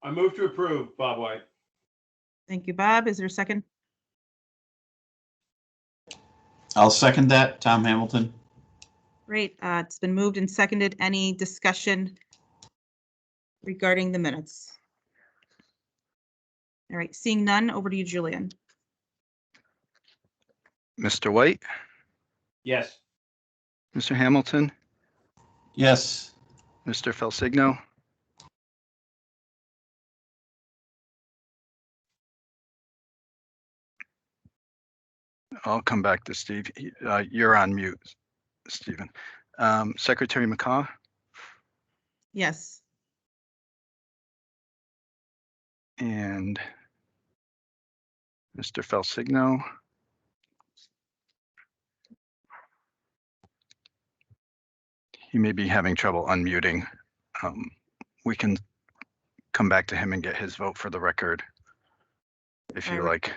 I move to approve, Bob White. Thank you, Bob. Is there a second? I'll second that, Tom Hamilton. Great. It's been moved and seconded. Any discussion regarding the minutes? All right, seeing none, over to you, Julian. Mr. White, Yes. Mr. Hamilton, Yes. Mr. Felsigno, I'll come back to Steve. You're on mute, Stephen. Secretary McCaw, Yes. and Mr. Felsigno. He may be having trouble unmuting. We can come back to him and get his vote for the record if you like.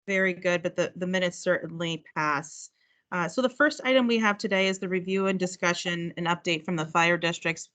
Very good, but the minutes certainly pass. So the first item we have today is the review and discussion and update from the fire districts.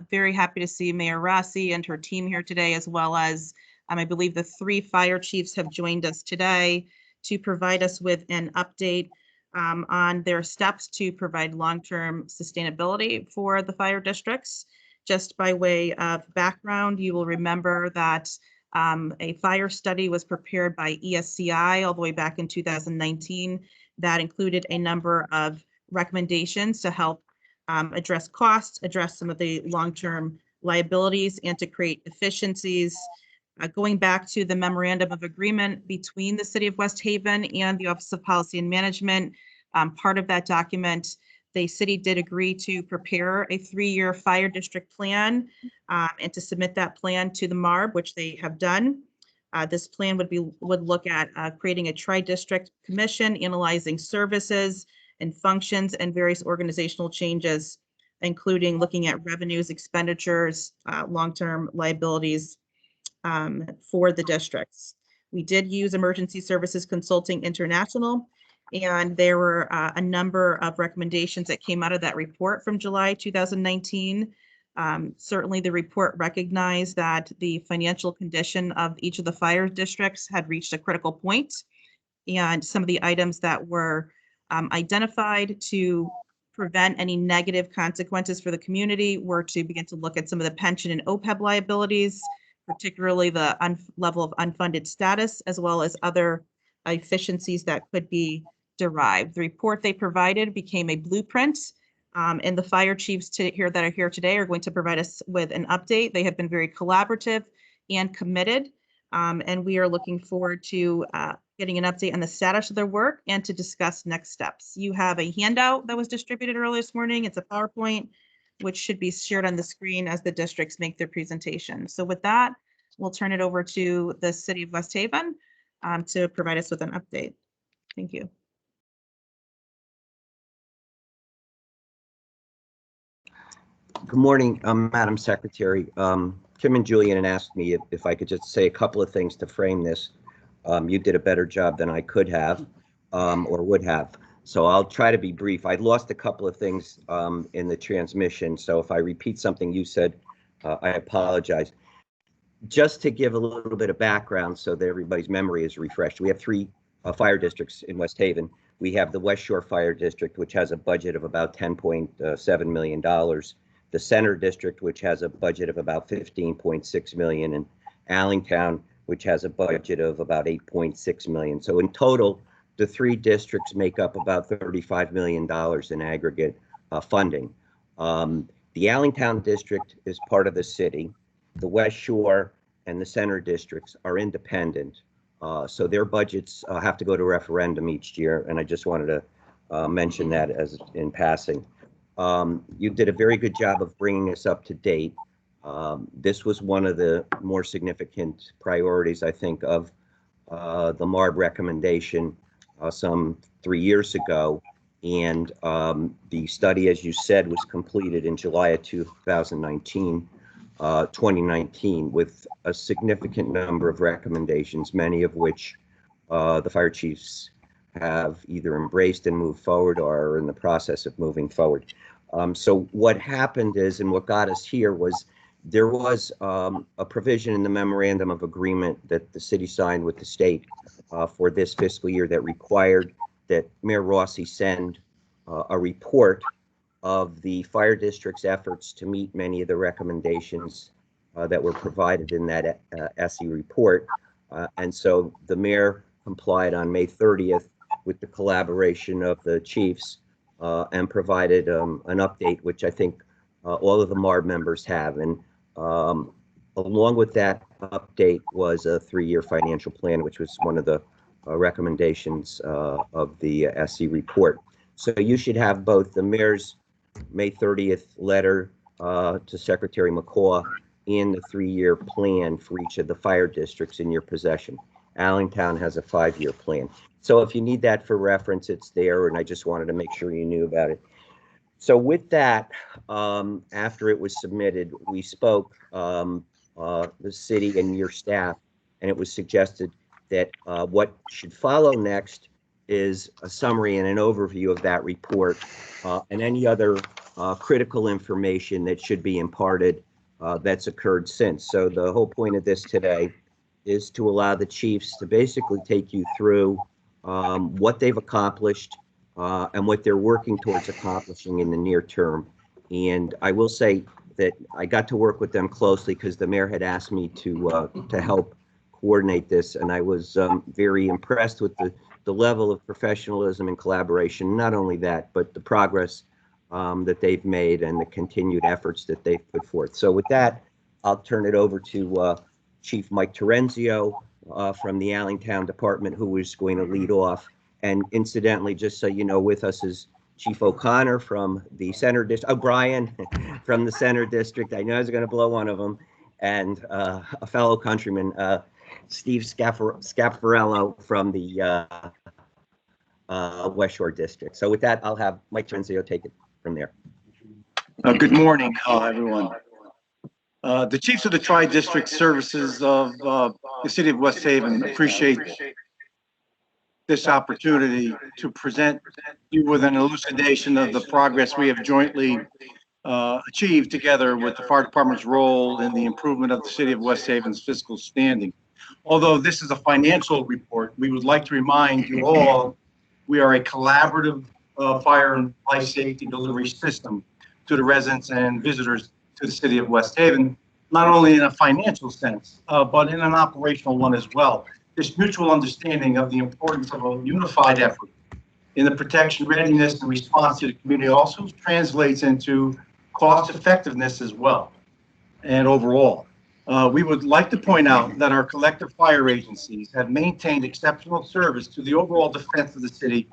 Very happy to see Mayor Rossi and her team here today, as well as I believe the 3 fire chiefs have joined us today to provide us with an update on their steps to provide long-term sustainability for the fire districts. Just by way of background, you will remember that a fire study was prepared by ESCI all the way back in 2019 that included a number of recommendations to help address costs, address some of the long-term liabilities, and to create efficiencies. Going back to the memorandum of agreement between the City of West Haven and the Office of Policy and Management, part of that document, the city did agree to prepare a 3-year fire district plan and to submit that plan to the MARB, which they have done. This plan would look at creating a tri-district commission, analyzing services and functions and various organizational changes, including looking at revenues, expenditures, long-term liabilities for the districts. We did use Emergency Services Consulting International, and there were a number of recommendations that came out of that report from July 2019. Certainly the report recognized that the financial condition of each of the fire districts had reached a critical point, and some of the items that were identified to prevent any negative consequences for the community were to begin to look at some of the pension and OPEB liabilities, particularly the level of unfunded status, as well as other efficiencies that could be derived. The report they provided became a blueprint, and the fire chiefs that are here today are going to provide us with an update. They have been very collaborative and committed, and we are looking forward to getting an update on the status of their work and to discuss next steps. You have a handout that was distributed early this morning. It's a PowerPoint, which should be shared on the screen as the districts make their presentation. So with that, we'll turn it over to the City of West Haven to provide us with an update. Thank you. Good morning, Madam Secretary. Kim and Julian had asked me if I could just say a couple of things to frame this. You did a better job than I could have or would have. So I'll try to be brief. I lost a couple of things in the transmission. So if I repeat something you said, I apologize. Just to give a little bit of background so that everybody's memory is refreshed, we have 3 fire districts in West Haven. We have the West Shore Fire District, which has a budget of about $10.7 million. The Center District, which has a budget of about $15.6 million, and Allentown, which has a budget of about $8.6 million. So in total, the 3 districts make up about $35 million in aggregate funding. The Allentown District is part of the city. The West Shore and the Center Districts are independent. So their budgets have to go to referendum each year, and I just wanted to mention that as in passing. You did a very good job of bringing us up to date. This was one of the more significant priorities, I think, of the MARB recommendation some 3 years ago. And the study, as you said, was completed in July of 2019, with a significant number of recommendations, many of which the fire chiefs have either embraced and moved forward or are in the process of moving forward. So what happened is, and what got us here was, There was a provision in the memorandum of agreement that the city signed with the state for this fiscal year that required that Mayor Rossi send a report of the fire district's efforts to meet many of the recommendations that were provided in that SE report. And so the mayor complied on May 30th with the collaboration of the chiefs and provided an update, which I think all of the MARB members have. And along with that update was a 3-year financial plan, which was one of the recommendations of the SE report. So you should have both the mayor's May 30th letter to Secretary McCaw and the 3-year plan for each of the fire districts in your possession. Allentown has a 5-year plan. So if you need that for reference, it's there, and I just wanted to make sure you knew about it. So with that, after it was submitted, we spoke, the city and your staff, and it was suggested that what should follow next is a summary and an overview of that report and any other critical information that should be imparted that's occurred since. So the whole point of this today is to allow the chiefs to basically take you through what they've accomplished and what they're working towards accomplishing in the near term. And I will say that I got to work with them closely because the mayor had asked me to help coordinate this, and I was very impressed with the level of professionalism and collaboration. Not only that, but the progress that they've made and the continued efforts that they've put forth. So with that, I'll turn it over to Chief Mike Terenzio from the Allentown Department, who is going to lead off. And incidentally, just so you know, with us is Chief O'Connor from the Center District, O'Brien from the Center District. I know I was going to blow one of them, and a fellow countryman, Steve Scaffarello from the West Shore District. So with that, I'll have Mike Terenzio take it from there. Good morning, everyone. The chiefs of the Tri-District Services of the City of West Haven appreciate this opportunity to present you with an elucidation of the progress we have jointly achieved together with the fire department's role in the improvement of the City of West Haven's fiscal standing. Although this is a financial report, we would like to remind you all we are a collaborative fire and life safety delivery system to the residents and visitors to the City of West Haven, not only in a financial sense, but in an operational one as well. This mutual understanding of the importance of a unified effort in the protection, readiness, and response to the community also translates into cost effectiveness as well. And overall, we would like to point out that our collective fire agencies have maintained exceptional service to the overall defense of the city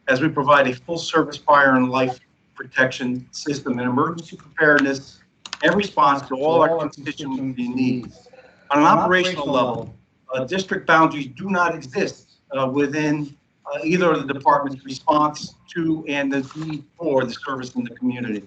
as we provide a full service fire and life protection system and emergency preparedness and response to all our constituency needs. On an operational level, district boundaries do not exist within either of the department's response to and the need for the service in the community.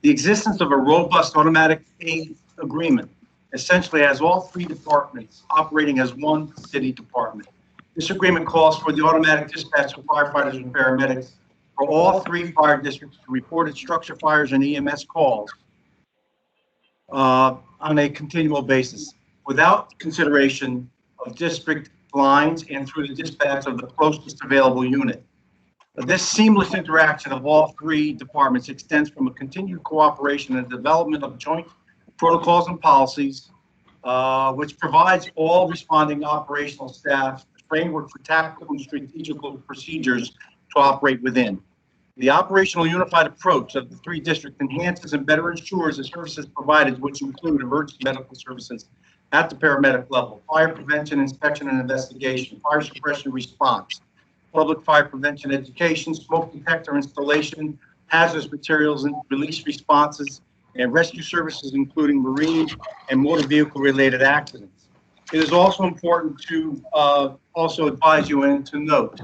The existence of a robust automatic aid agreement essentially has all 3 departments operating as one city department. This agreement calls for the automatic dispatch of firefighters and paramedics for all 3 fire districts to reported structure fires and EMS calls on a continual basis without consideration of district lines and through the dispatch of the closest available unit. This seamless interaction of all 3 departments extends from a continued cooperation and development of joint protocols and policies, which provides all responding operational staff a framework for tactical and strategical procedures to operate within. The operational unified approach of the 3 districts enhances and better ensures the services provided, which include emergency medical services at the paramedic level, fire prevention, inspection and investigation, fire suppression response, public fire prevention education, smoke detector installation, hazardous materials and release responses, and rescue services, including marine and motor vehicle related accidents. It is also important to also advise you and to note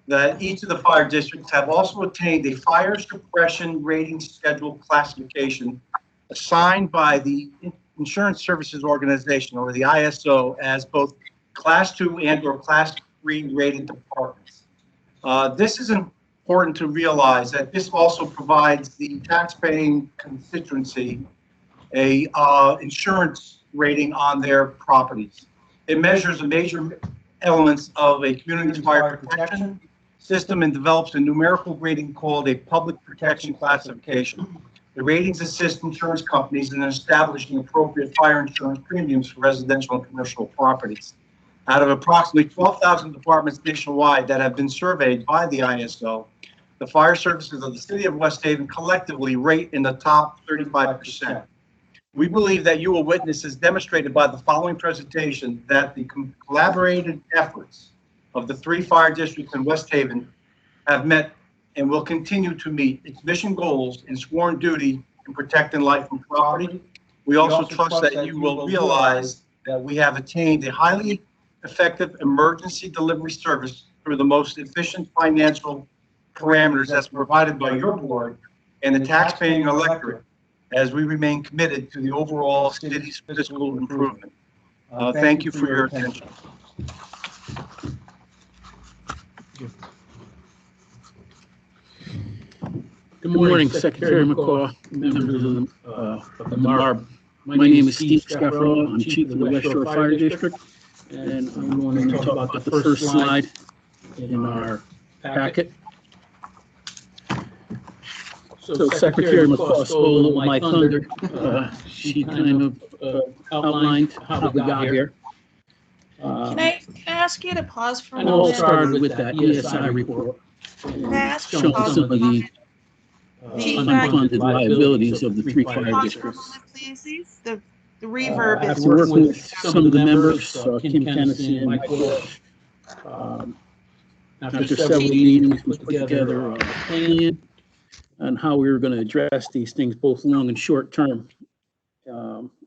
that each of the fire districts have also attained a fire suppression rating schedule classification assigned by the Insurance Services Organization, or the ISO, as both Class 2 and or Class 3 rated departments. This is important to realize that this also provides the taxpaying constituency a insurance rating on their properties. It measures the major elements of a community's fire protection system and develops a numerical rating called a public protection classification. The ratings assist insurance companies in establishing appropriate fire insurance premiums for residential and commercial properties. Out of approximately 12,000 departments nationwide that have been surveyed by the ISO, the fire services of the city of West Haven collectively rate in the top 35%. We believe that you will witness, as demonstrated by the following presentation, that the collaborated efforts of the 3 fire districts in West Haven have met and will continue to meet its mission goals in sworn duty in protecting life and property. We also trust that you will realize that we have attained a highly effective emergency delivery service through the most efficient financial parameters as provided by your board and the taxpaying electorate, as we remain committed to the overall city's fiscal improvement. Thank you for your attention. Good morning, Secretary McCaw, members of the MARB. My name is Steve Scaffarello. I'm Chief of the West Shore Fire District, and I'm going to talk about the first slide in our packet. So Secretary McCaw stole my thunder. She kind of outlined how we got here. Can I ask you to pause for a And all moment? started with that ESI report. Can I ask you to Showing pause some for of a the moment? unfunded liabilities of the 3 fire Pause for a districts. moment, please. The reverb is. After working with some of the members, Kim Kennison and Mike Walsh, after several meetings, we put together a plan on how we were going to address these things, both long and short term.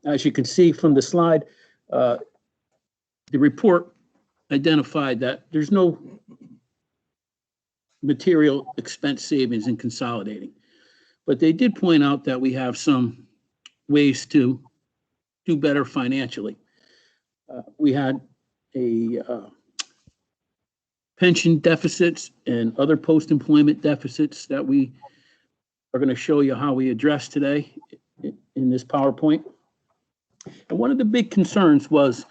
As you can see from the slide, the report identified that there's no material expense savings in consolidating. But they did point out that we have some ways to do better financially. We had a pension deficits and other post-employment deficits that we are going to show you how we address today in this PowerPoint. And one of the big concerns was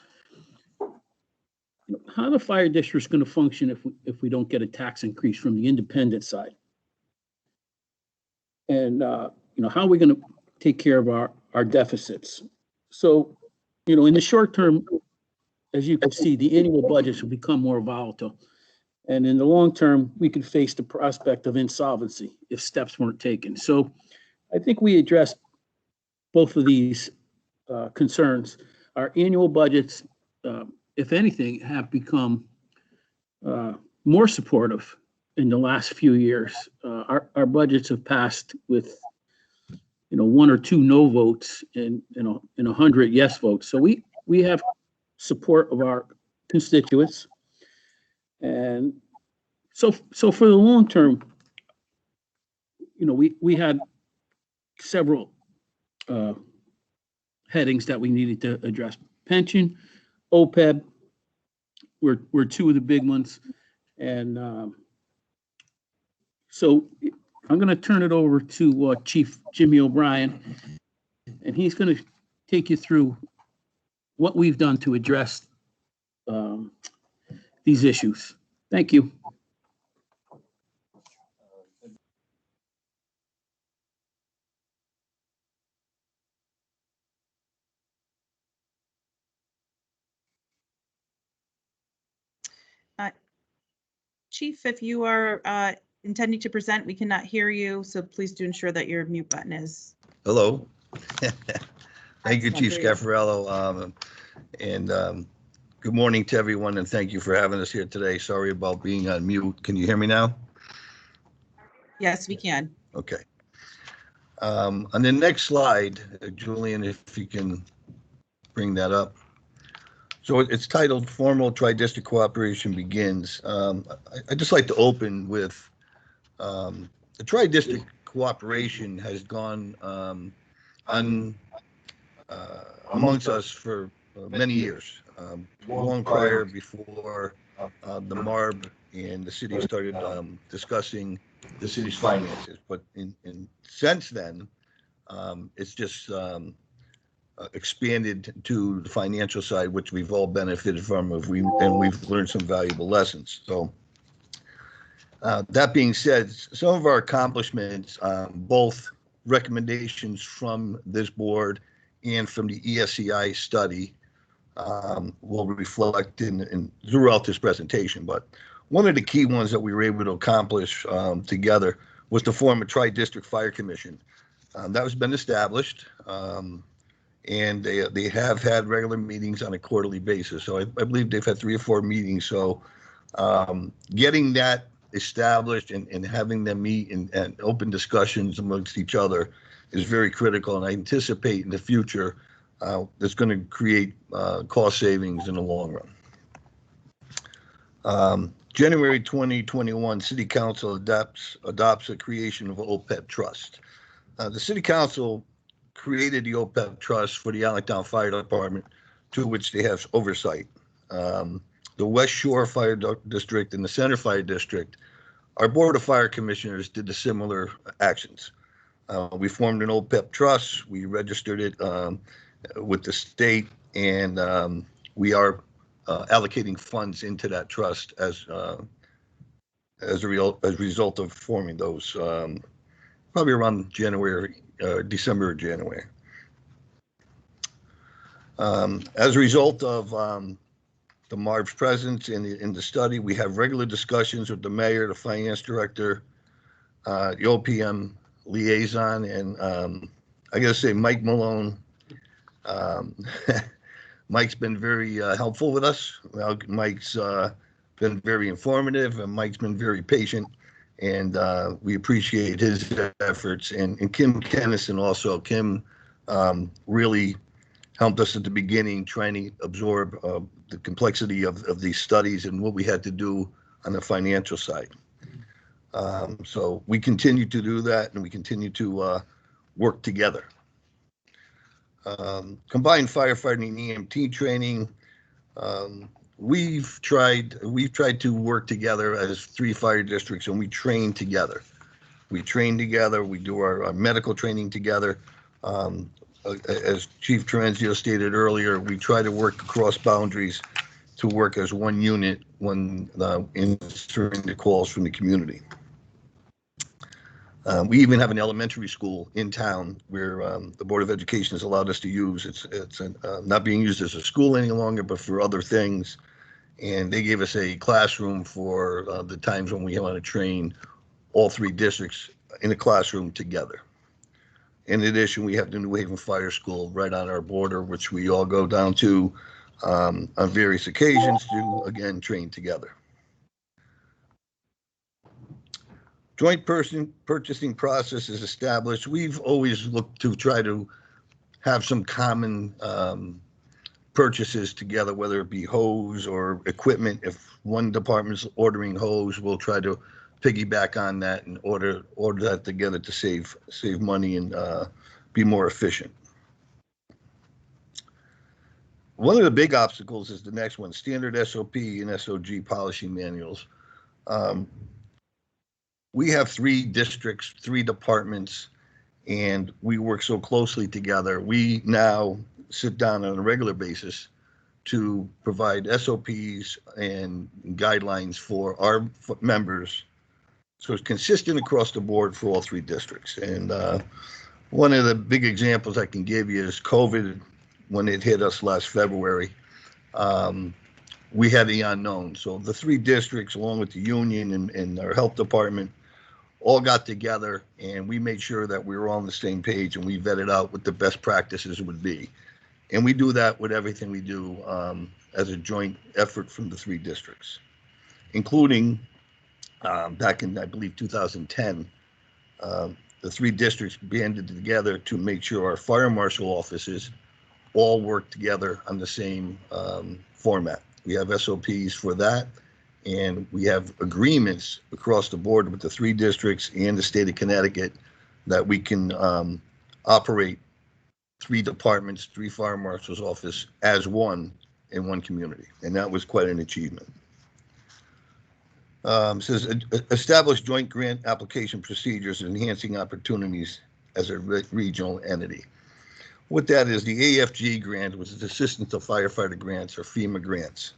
how the fire district is going to function if we don't get a tax increase from the independent side. And how are we going to take care of our deficits? So, in the short term, as you can see, the annual budgets will become more volatile. And in the long term, we could face the prospect of insolvency if steps weren't taken. So I think we addressed both of these concerns. Our annual budgets, if anything, have become more supportive in the last few years. Our budgets have passed with 1 or 2 no votes and 100 yes votes. So we have support of our constituents. And so for the long term, we had several headings that we needed to address. Pension, OPEB were 2 of the big ones. And so I'm going to turn it over to Chief Jimmy O'Brien, and he's going to take you through what we've done to address these issues. Thank you. Chief, if you are intending to present, we cannot hear you, so please do ensure that your mute button is. Hello. Thank you, Excellent. Chief There you go. Scaffarello. And good morning to everyone, and thank you for having us here today. Sorry about being on mute. Can you hear me now? Yes, we can. Okay. On the next slide, Julian, if you can bring that up. So it's titled Formal Tri-District Cooperation Begins. I'd just like to open with the Tri-District Cooperation has gone amongst us for many years, long prior before the MARB and the city started discussing the city's finances. But in since then, it's just expanded to the financial side, which we've all benefited from, and we've learned some valuable lessons. So that being said, some of our accomplishments, both recommendations from this board and from the ESCI study, will reflect in throughout this presentation. But one of the key ones that we were able to accomplish together was to form a tri-district fire commission. That has been established, and they have had regular meetings on a quarterly basis. So I believe they've had 3 or 4 meetings. So getting that established and having them meet and open discussions amongst each other is very critical. And I anticipate in the future that's going to create cost savings in the long run. January 2021, City Council adopts the creation of an OPEB trust. The City Council created the OPEB trust for the Allentown Fire Department, to which they have oversight. The West Shore Fire District and the Center Fire District, our Board of Fire Commissioners did the similar actions. We formed an OPEB trust. We registered it with the state, and we are allocating funds into that trust as a result of forming those, probably around December or January. As a result of the MARB's presence in the study, we have regular discussions with the mayor, the finance director, the OPM liaison, and I gotta say, Mike Malone. Mike's been very helpful with us. Mike's been very informative, and Mike's been very patient, and we appreciate his efforts. And Kim Kennison also. Kim really helped us at the beginning, trying to absorb the complexity of these studies and what we had to do on the financial side. So we continue to do that, and we continue to work together. Combined firefighting and EMT training. We've tried to work together as 3 fire districts, and we train together. We do our medical training together. As Chief Terenzio stated earlier, we try to work across boundaries to work as one unit when answering the calls from the community. We even have an elementary school in town where the Board of Education has allowed us to use. It's not being used as a school any longer, but for other things. And they gave us a classroom for the times when we want to train all 3 districts in a classroom together. In addition, we have the New Haven Fire School right on our border, which we all go down to on various occasions to, again, train together. Joint purchasing process is established. We've always looked to try to have some common purchases together, whether it be hose or equipment. If one department's ordering hose, we'll try to piggyback on that and order that together to save money and be more efficient. One of the big obstacles is the next one: standard SOP and SOG policy manuals. We have 3 districts, 3 departments, and we work so closely together. We now sit down on a regular basis to provide SOPs and guidelines for our members, so it's consistent across the board for all 3 districts. And one of the big examples I can give you is COVID. When it hit us last February, we had the unknown. So the 3 districts, along with the union and our health department, all got together, and we made sure that we were all on the same page, and we vetted out what the best practices would be. And we do that with everything we do as a joint effort from the 3 districts, including back in, I believe, 2010, the 3 districts banded together to make sure our fire marshal offices all work together on the same format. We have SOPs for that, and we have agreements across the board with the 3 districts and the state of Connecticut that we can operate 3 departments, 3 fire marshals' office as one in one community, and that was quite an achievement. It says establish joint grant application procedures and enhancing opportunities as a regional entity. What that is, the AFG grant was the Assistance to Firefighter Grants, or FEMA grants.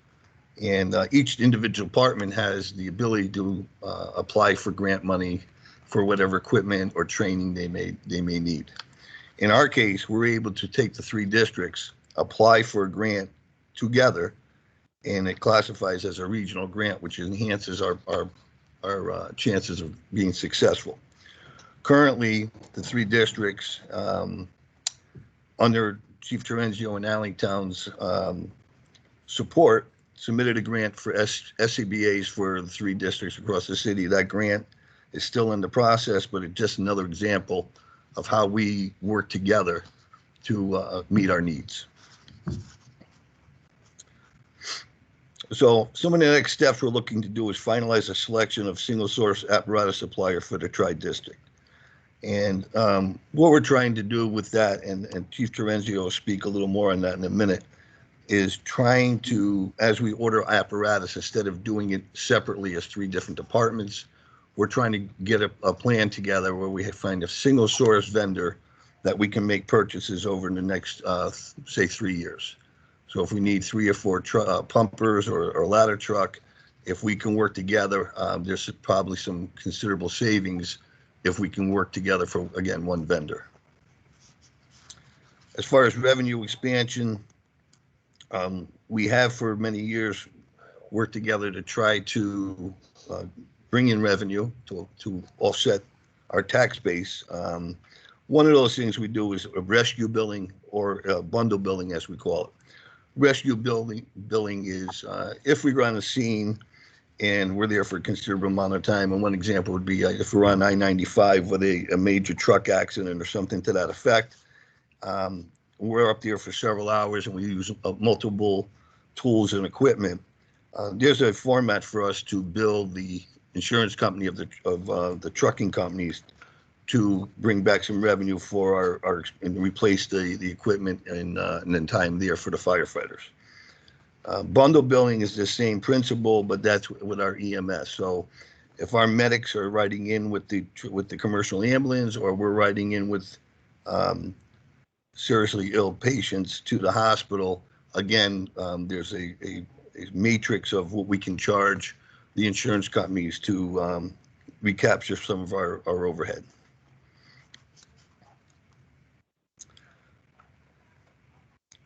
And each individual department has the ability to apply for grant money for whatever equipment or training they may need. In our case, we're able to take the 3 districts, apply for a grant together, and it classifies as a regional grant, which enhances our chances of being successful. Currently, the 3 districts under Chief Terenzio and Allingtown's support submitted a grant for SCBA's for the 3 districts across the city. That grant is still in the process, but it's just another example of how we work together to meet our needs. So some of the next steps we're looking to do is finalize a selection of single source apparatus supplier for the Tri-District. And what we're trying to do with that, and Chief Terenzio will speak a little more on that in a minute, is trying to, as we order apparatus, instead of doing it separately as 3 different departments, we're trying to get a plan together where we find a single source vendor that we can make purchases over in the next, say, 3 years. So if we need 3 or 4 pumpers or ladder truck, if we can work together, there's probably some considerable savings if we can work together for, again, 1 vendor. As far as revenue expansion, we have for many years worked together to try to bring in revenue to offset our tax base. One of those things we do is a rescue billing, or bundle billing, as we call it. Rescue billing is if we run a scene and we're there for a considerable amount of time. And one example would be if we're on I-95 with a major truck accident or something to that effect. We're up there for several hours and we use multiple tools and equipment. There's a format for us to bill the insurance company of the trucking companies to bring back some revenue for our and replace the equipment and then time there for the firefighters. Bundle billing is the same principle, but that's with our EMS. So if our medics are riding in with the commercial ambulance, or we're riding in with seriously ill patients to the hospital, again, there's a matrix of what we can charge the insurance companies to recapture some of our overhead.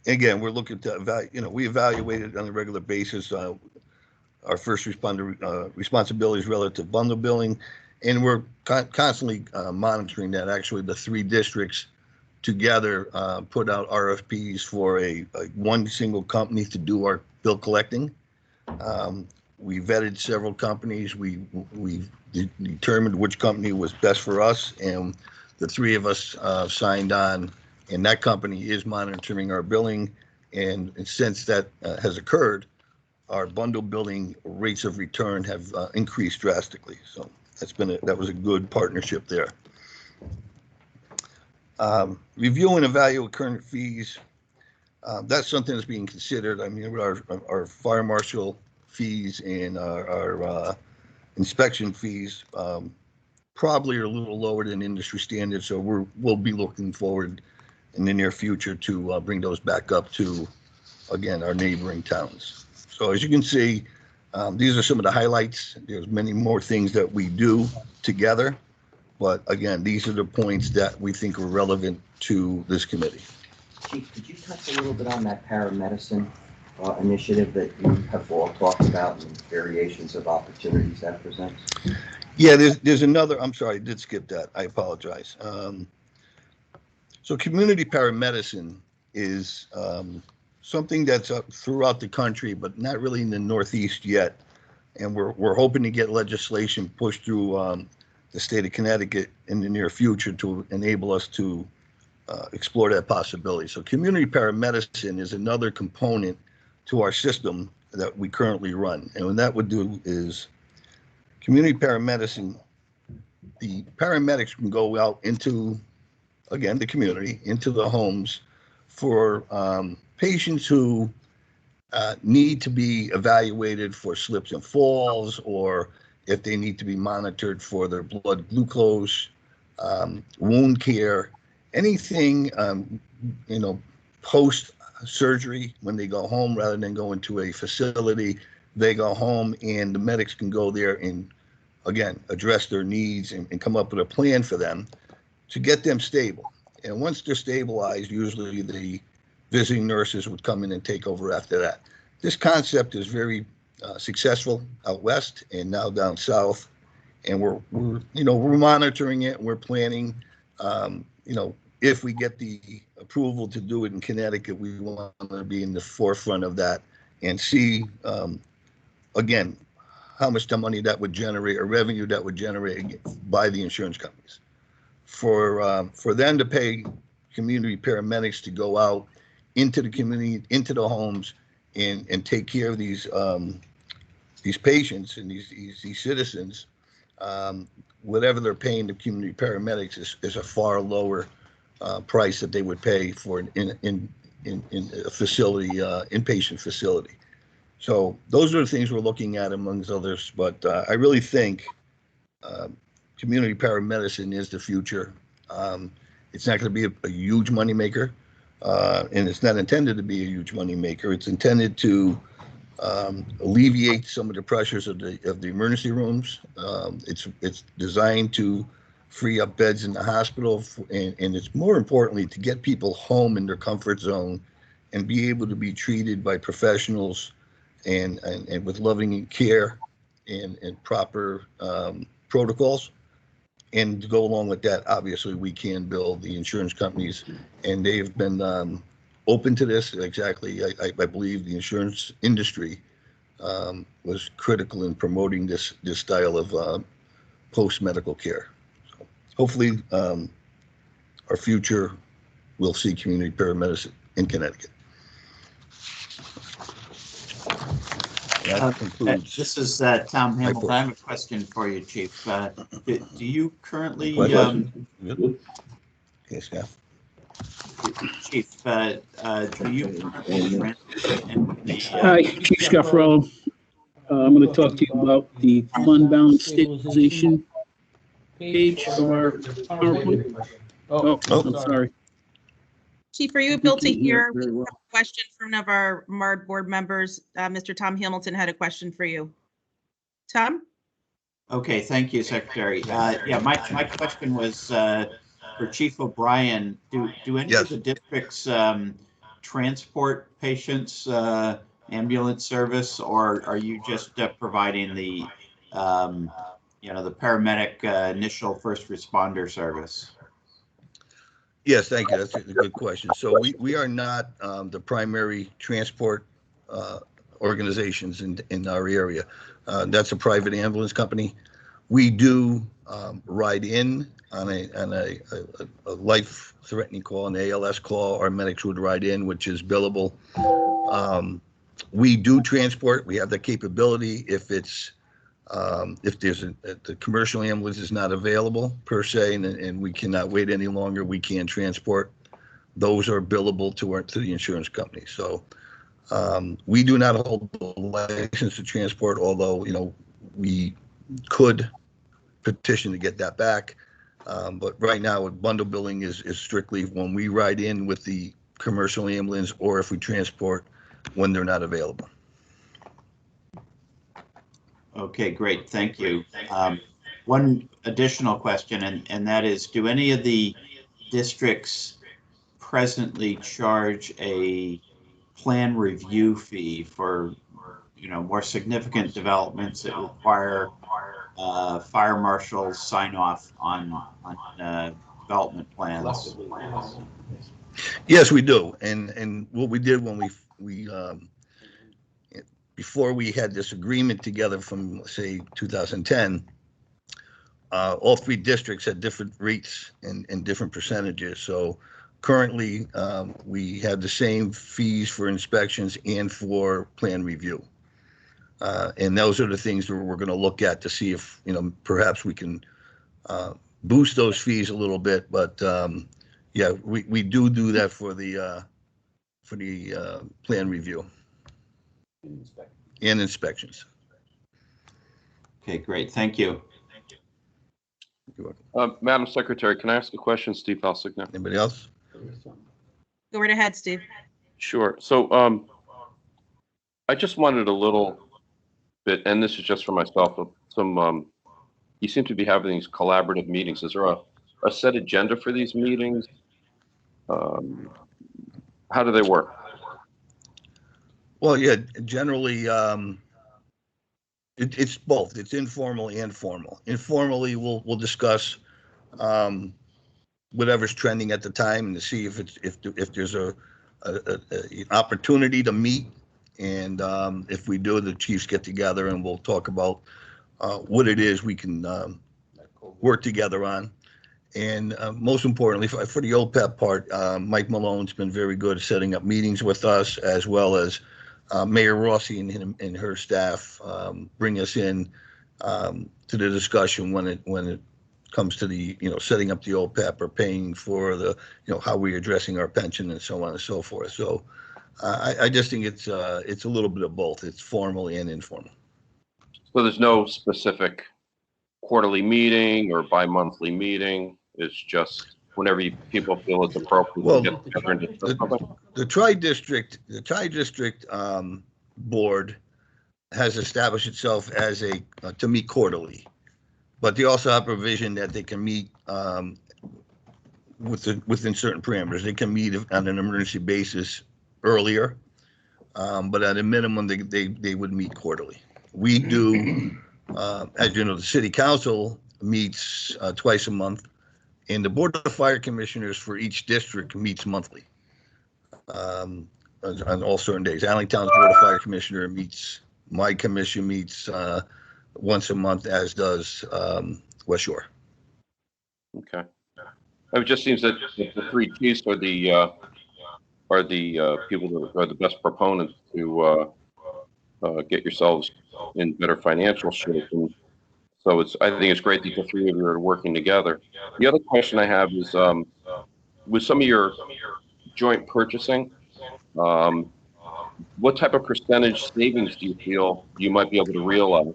Again, we're looking to we evaluate it on a regular basis. Our first responder responsibilities relative to bundle billing, and we're constantly monitoring that. Actually, the 3 districts together put out RFPs for a 1 single company to do our bill collecting. We vetted several companies. We determined which company was best for us, and the 3 of us signed on. And that company is monitoring our billing. And since that has occurred, our bundle billing rates of return have increased drastically. So that was a good partnership there. Review and evaluate current fees. That's something that's being considered. I mean, our fire marshal fees and our inspection fees probably are a little lower than industry standards. So we'll be looking forward in the near future to bring those back up to, again, our neighboring towns. So as you can see, these are some of the highlights. There's many more things that we do together, but again, these are the points that we think are relevant to this committee. Chief, could you touch a little bit on that paramedicine initiative that you have all talked about and variations of opportunities that presents? Yeah, there's another, I'm sorry, I did skip that. I apologize. So community paramedicine is something that's up throughout the country, but not really in the Northeast yet. And we're hoping to get legislation pushed through the state of Connecticut in the near future to enable us to explore that possibility. So community paramedicine is another component to our system that we currently run. And what that would do is community paramedicine, the paramedics can go out into, again, the community, into the homes for patients who need to be evaluated for slips and falls, or if they need to be monitored for their blood glucose, wound care, anything post surgery when they go home, rather than going to a facility, they go home and the medics can go there and, again, address their needs and come up with a plan for them to get them stable. And once they're stabilized, usually the visiting nurses would come in and take over after that. This concept is very successful out west and now down south, and we're monitoring it. We're planning. If we get the approval to do it in Connecticut, we want to be in the forefront of that and see, again, how much money that would generate, or revenue that would generate by the insurance companies. For them to pay community paramedics to go out into the community, into the homes, and take care of these patients and these citizens, whatever they're paying the community paramedics is a far lower price that they would pay for in a facility, inpatient facility. So those are the things we're looking at, amongst others. But I really think community paramedicine is the future. It's not going to be a huge moneymaker, and it's not intended to be a huge moneymaker. It's intended to alleviate some of the pressures of the emergency rooms. It's designed to free up beds in the hospital, and it's more importantly to get people home in their comfort zone and be able to be treated by professionals and with loving care and proper protocols. And to go along with that, obviously, we can build the insurance companies, and they've been open to this. Exactly, I believe the insurance industry was critical in promoting this style of post-medical care. So hopefully, our future will see community paramedicine in Connecticut. That concludes. This is Tom Hamilton. I have a question for you, Chief. Do you currently, Good. Okay, Scott. Chief, do you currently Hi, Chief Scafarello. I'm going to talk to you about the fund balance stabilization page of our PowerPoint. Oh, I'm sorry. Chief, are you able to hear? We Very have well. a question from one of our MARB board members. Mr. Tom Hamilton had a question for you. Tom? Okay, thank you, Secretary. Yeah, my question was for Chief O'Brien. Do any of the districts transport patients, ambulance service, or are you just providing the the paramedic initial first responder service? Yes, thank you. That's a good question. So we are not the primary transport organizations in our area. That's a private ambulance company. We do ride in on a life-threatening call, an ALS call. Our medics would ride in, which is billable. We do transport. We have the capability if there's the commercial ambulance is not available per se, and we cannot wait any longer, we can transport. Those are billable to the insurance company. So we do not hold the license to transport, although we could petition to get that back. But right now, bundle billing is strictly when we ride in with the commercial ambulance, or if we transport when they're not available. Okay, great. Thank you. One additional question, and that is, do any of the districts presently charge a plan review fee for, more significant developments that require fire marshals sign off on development plans? Yes, we do. And what we did when we before we had this agreement together from, say, 2010, all three districts had different rates and different percentages. So currently, we have the same fees for inspections and for plan review. And those are the things that we're going to look at to see if, perhaps we can boost those fees a little bit. But yeah, we do that for the plan review and inspections. Okay, great. Thank you. You're welcome. Madam Secretary, can I ask a question? Steve Helsigner. Anybody else? Go right ahead, Steve. Sure. So I just wanted a little bit, and this is just for myself, some you seem to be having these collaborative meetings. Is there a set agenda for these meetings? How do they work? Well, yeah, generally, it's both. It's informal and formal. Informally, we'll discuss whatever's trending at the time and to see if there's an opportunity to meet. And if we do, the chiefs get together and we'll talk about what it is we can work together on. And most importantly, for the OPEP part, Mike Malone's been very good at setting up meetings with us, as well as Mayor Rossi and her staff bring us in to the discussion when it comes to the, setting up the OPEP or paying for the, how we're addressing our pension and so on and so forth. So I just think it's a little bit of both. It's formal and informal. So there's no specific quarterly meeting or bi-monthly meeting. It's just whenever people feel it's appropriate. Well, to get together and discuss something. The tri-district board has established itself as to meet quarterly, but they also have provision that they can meet within certain parameters. They can meet on an emergency basis earlier, but at a minimum, they would meet quarterly. We do, as you know, the city council meets twice a month, and the board of fire commissioners for each district meets monthly on all certain days. Allentown's board of fire commissioner meets, my commission meets once a month, as does West Shore. Okay. It just seems that the three chiefs are the people that are the best proponents to get yourselves in better financial shape. And so I think it's great that the three of you are working together. The other question I have is, with some of your joint purchasing, what type of percentage savings do you feel you might be able to realize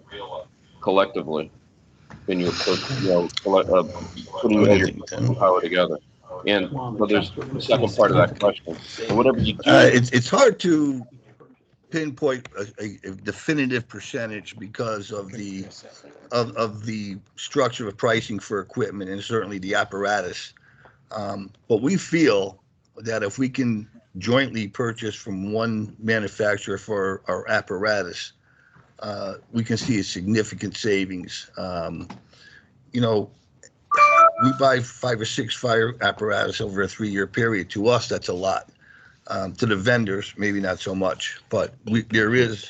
collectively in your, putting your power together? And so there's the second part of that question. So whatever you do, it's hard to pinpoint a definitive percentage because of the structure of pricing for equipment and certainly the apparatus. But we feel that if we can jointly purchase from one manufacturer for our apparatus, we can see a significant savings. We buy 5 or 6 fire apparatus over a 3-year period. To us, that's a lot. To the vendors, maybe not so much, but there is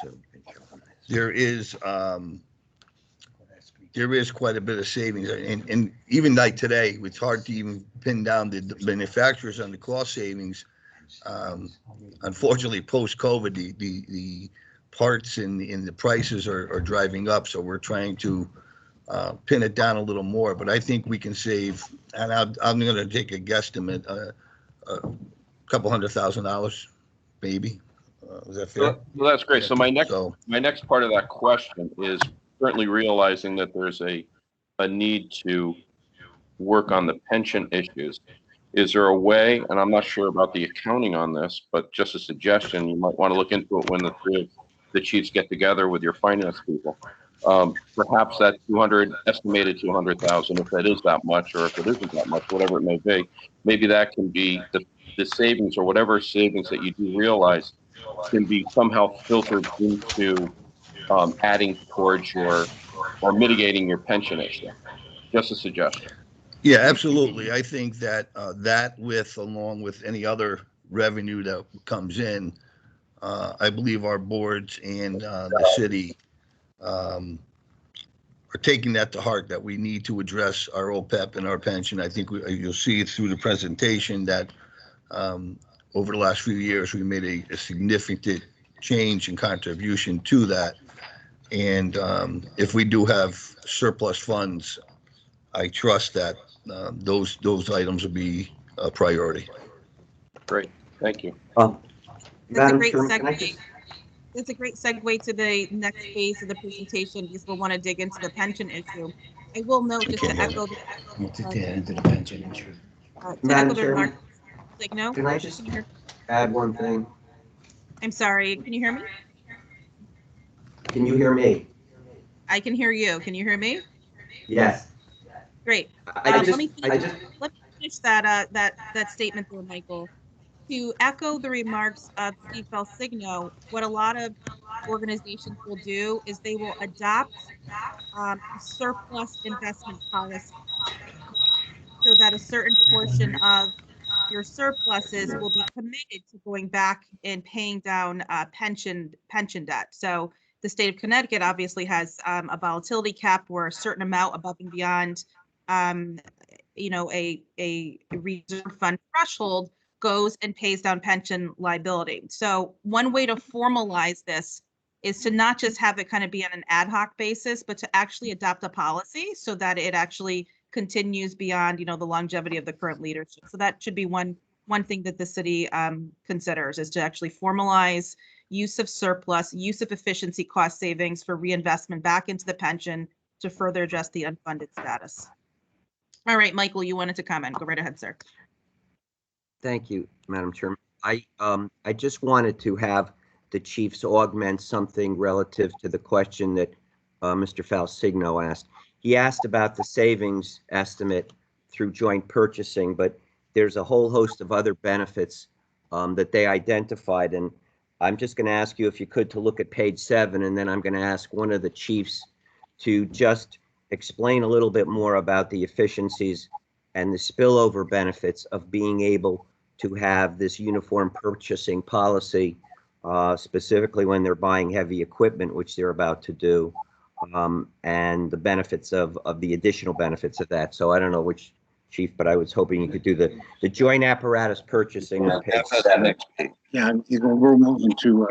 quite a bit of savings. And even like today, it's hard to even pin down the manufacturers on the cost savings. Unfortunately, post-COVID, the parts and the prices are driving up, so we're trying to pin it down a little more. But I think we can save, and I'm going to take a guesstimate, couple $100,000, maybe. Is that fair? Well, that's great. So my next part of that question is certainly realizing that there's a need to work on the pension issues. Is there a way, and I'm not sure about the accounting on this, but just a suggestion, you might want to look into it when the three of the chiefs get together with your finance people. Perhaps that estimated 200,000, if that is that much, or if it isn't that much, whatever it may be, maybe that can be the savings, or whatever savings that you do realize can be somehow filtered into adding towards or mitigating your pension issue. Just a suggestion. Yeah, absolutely. I think that along with any other revenue that comes in, I believe our boards and the city are taking that to heart, that we need to address our OPEP and our pension. I think you'll see it through the presentation that over the last few years, we made a significant change and contribution to that. And if we do have surplus funds, I trust that those items will be a priority. Great, thank you. That's a great segue. That's a great segue to the next phase of the presentation, because we'll want to dig into the pension issue. I will note, just to echo the remarks. Signo? Can I just Can you hear- add one thing? I'm sorry, can you hear me? Can you hear me? I can hear you. Can you hear me? Yes. Great. I Let me just, finish that statement there, Michael. To echo the remarks of Steve Belsigno, what a lot of organizations will do is they will adopt surplus investment policy so that a certain portion of your surpluses will be committed to going back and paying down pension debt. So the state of Connecticut obviously has a volatility cap where a certain amount above and beyond, a reserve fund threshold goes and pays down pension liability. So one way to formalize this is to not just have it kind of be on an ad hoc basis, but to actually adopt a policy so that it actually continues beyond, the longevity of the current leadership. So that should be one thing that the city considers, is to actually formalize use of surplus, use of efficiency cost savings for reinvestment back into the pension to further address the unfunded status. All right, Michael, you wanted to comment. Go right ahead, sir. thank you, Madam Chairman. I just wanted to have the chiefs augment something relative to the question that Mr. Falsigno asked. He asked about the savings estimate through joint purchasing, but there's a whole host of other benefits that they identified. And I'm just going to ask you, if you could, to look at page 7, and then I'm going to ask one of the chiefs to just explain a little bit more about the efficiencies and the spillover benefits of being able to have this uniform purchasing policy, specifically when they're buying heavy equipment, which they're about to do, and the benefits of the additional benefits of that. So I don't know which chief, but I was hoping you could do the joint apparatus purchasing on page 7. Yeah, we're moving to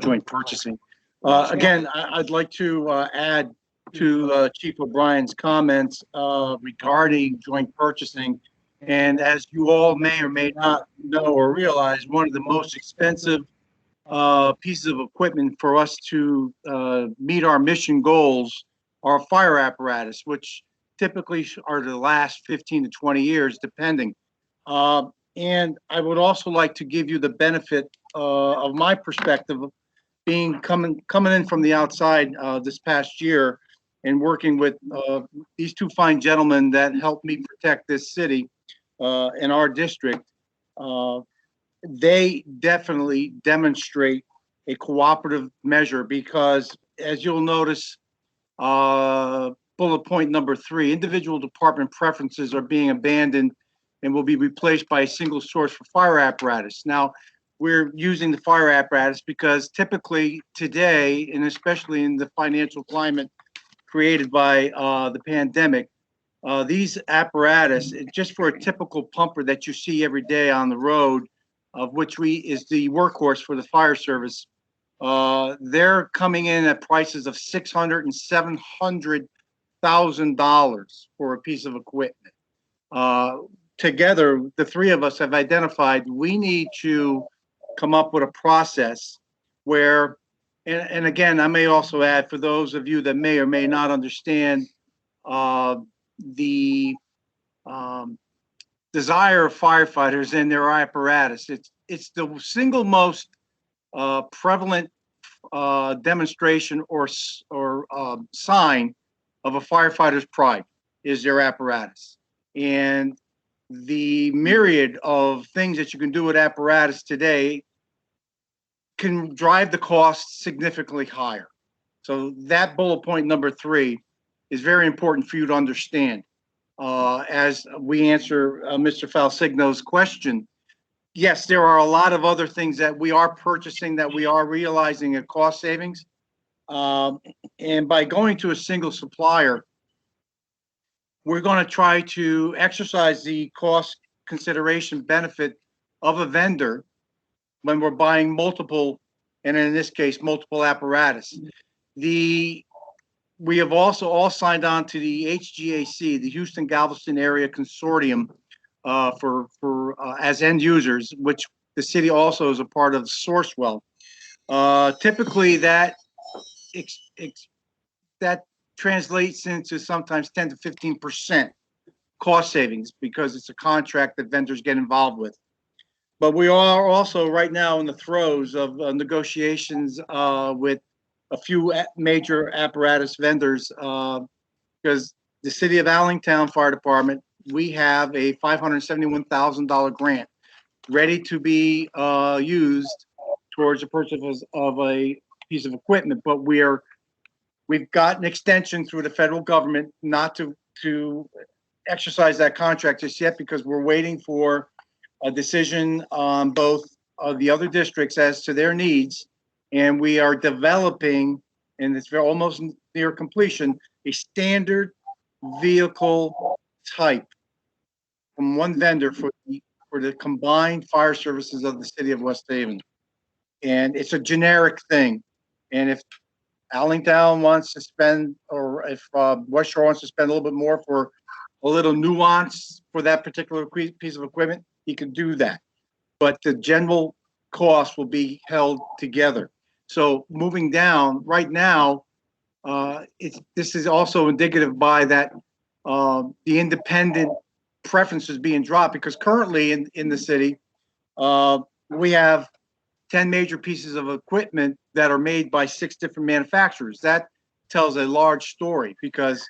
joint purchasing. Again, I'd like to add to Chief O'Brien's comments regarding joint purchasing. And as you all may or may not know or realize, one of the most expensive pieces of equipment for us to meet our mission goals are fire apparatus, which typically are to last 15 to 20 years, depending. And I would also like to give you the benefit of my perspective of coming in from the outside this past year and working with these two fine gentlemen that helped me protect this city in our district. They definitely demonstrate a cooperative measure because, as you'll notice, bullet point number 3, individual department preferences are being abandoned and will be replaced by a single source for fire apparatus. Now, we're using the fire apparatus because typically today, and especially in the financial climate created by the pandemic, these apparatus, just for a typical pumper that you see every day on the road, of which is the workhorse for the fire service, they're coming in at prices of $600,000 and $700,000 for a piece of equipment. Together, the three of us have identified we need to come up with a process where, and again, I may also add, for those of you that may or may not understand the desire of firefighters and their apparatus, it's the single most prevalent demonstration or sign of a firefighter's pride is their apparatus. And the myriad of things that you can do with apparatus today can drive the cost significantly higher. So that bullet point number 3 is very important for you to understand. As we answer Mr. Falsigno's question, yes, there are a lot of other things that we are purchasing that we are realizing a cost savings. And by going to a single supplier, we're going to try to exercise the cost consideration benefit of a vendor when we're buying multiple, and in this case, multiple apparatus. We have also all signed on to the HGAC, the Houston Galveston Area Consortium, as end users, which the city also is a part of Sourcewell. Typically, that translates into sometimes 10 to 15% cost savings because it's a contract that vendors get involved with. But we are also right now in the throes of negotiations with a few major apparatus vendors because the City of Allentown Fire Department, we have a $571,000 grant ready to be used towards the purchase of a piece of equipment. But we've got an extension through the federal government not to exercise that contract just yet because we're waiting for a decision on both of the other districts as to their needs. And we are developing, and it's almost near completion, a standard vehicle type from one vendor for the combined fire services of the city of West Haven. And it's a generic thing. And if Allentown wants to spend, or if West Shore wants to spend a little bit more for a little nuance for that particular piece of equipment, he can do that. But the general cost will be held together. So moving down right now, this is also indicative by that the independent preferences being dropped, because currently in the city, we have 10 major pieces of equipment that are made by 6 different manufacturers. That tells a large story, because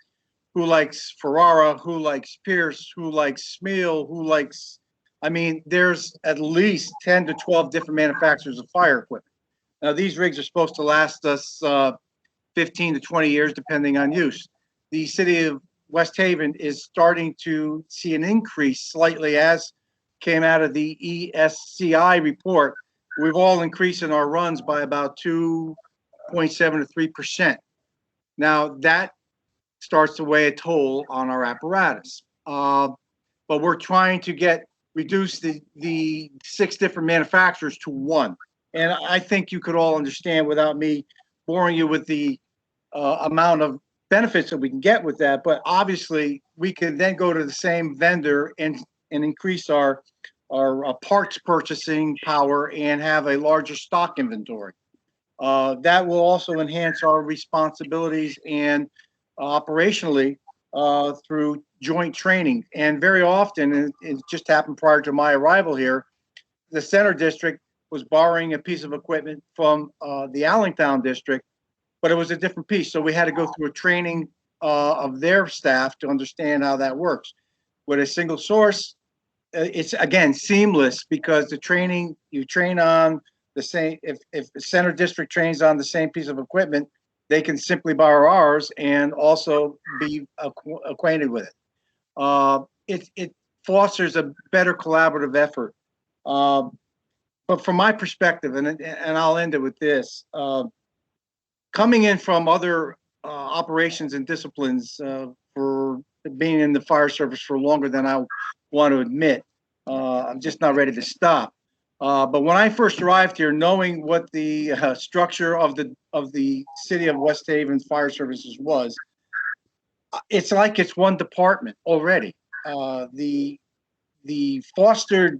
who likes Ferrara, who likes Pierce, who likes Smeal, who likes, I mean, there's at least 10 to 12 different manufacturers of fire equipment. Now, these rigs are supposed to last us 15 to 20 years, depending on use. The city of West Haven is starting to see an increase slightly, as came out of the ESCI report. We've all increased in our runs by about 2.7 to 3%. Now, that starts to weigh a toll on our apparatus. But we're trying to reduce the 6 different manufacturers to 1. And I think you could all understand without me boring you with the amount of benefits that we can get with that. But obviously, we can then go to the same vendor and increase our parts purchasing power and have a larger stock inventory. That will also enhance our responsibilities and operationally through joint training. And very often, and it just happened prior to my arrival here, the Center District was borrowing a piece of equipment from the Allentown District, but it was a different piece. So we had to go through a training of their staff to understand how that works. With a single source, it's again seamless, because the training, you train on the same, if the Center District trains on the same piece of equipment, they can simply borrow ours and also be acquainted with it. It fosters a better collaborative effort. But from my perspective, and I'll end it with this, coming in from other operations and disciplines for being in the fire service for longer than I want to admit, I'm just not ready to stop. But when I first arrived here, knowing what the structure of the city of West Haven's fire services was, it's like it's one department already. The fostered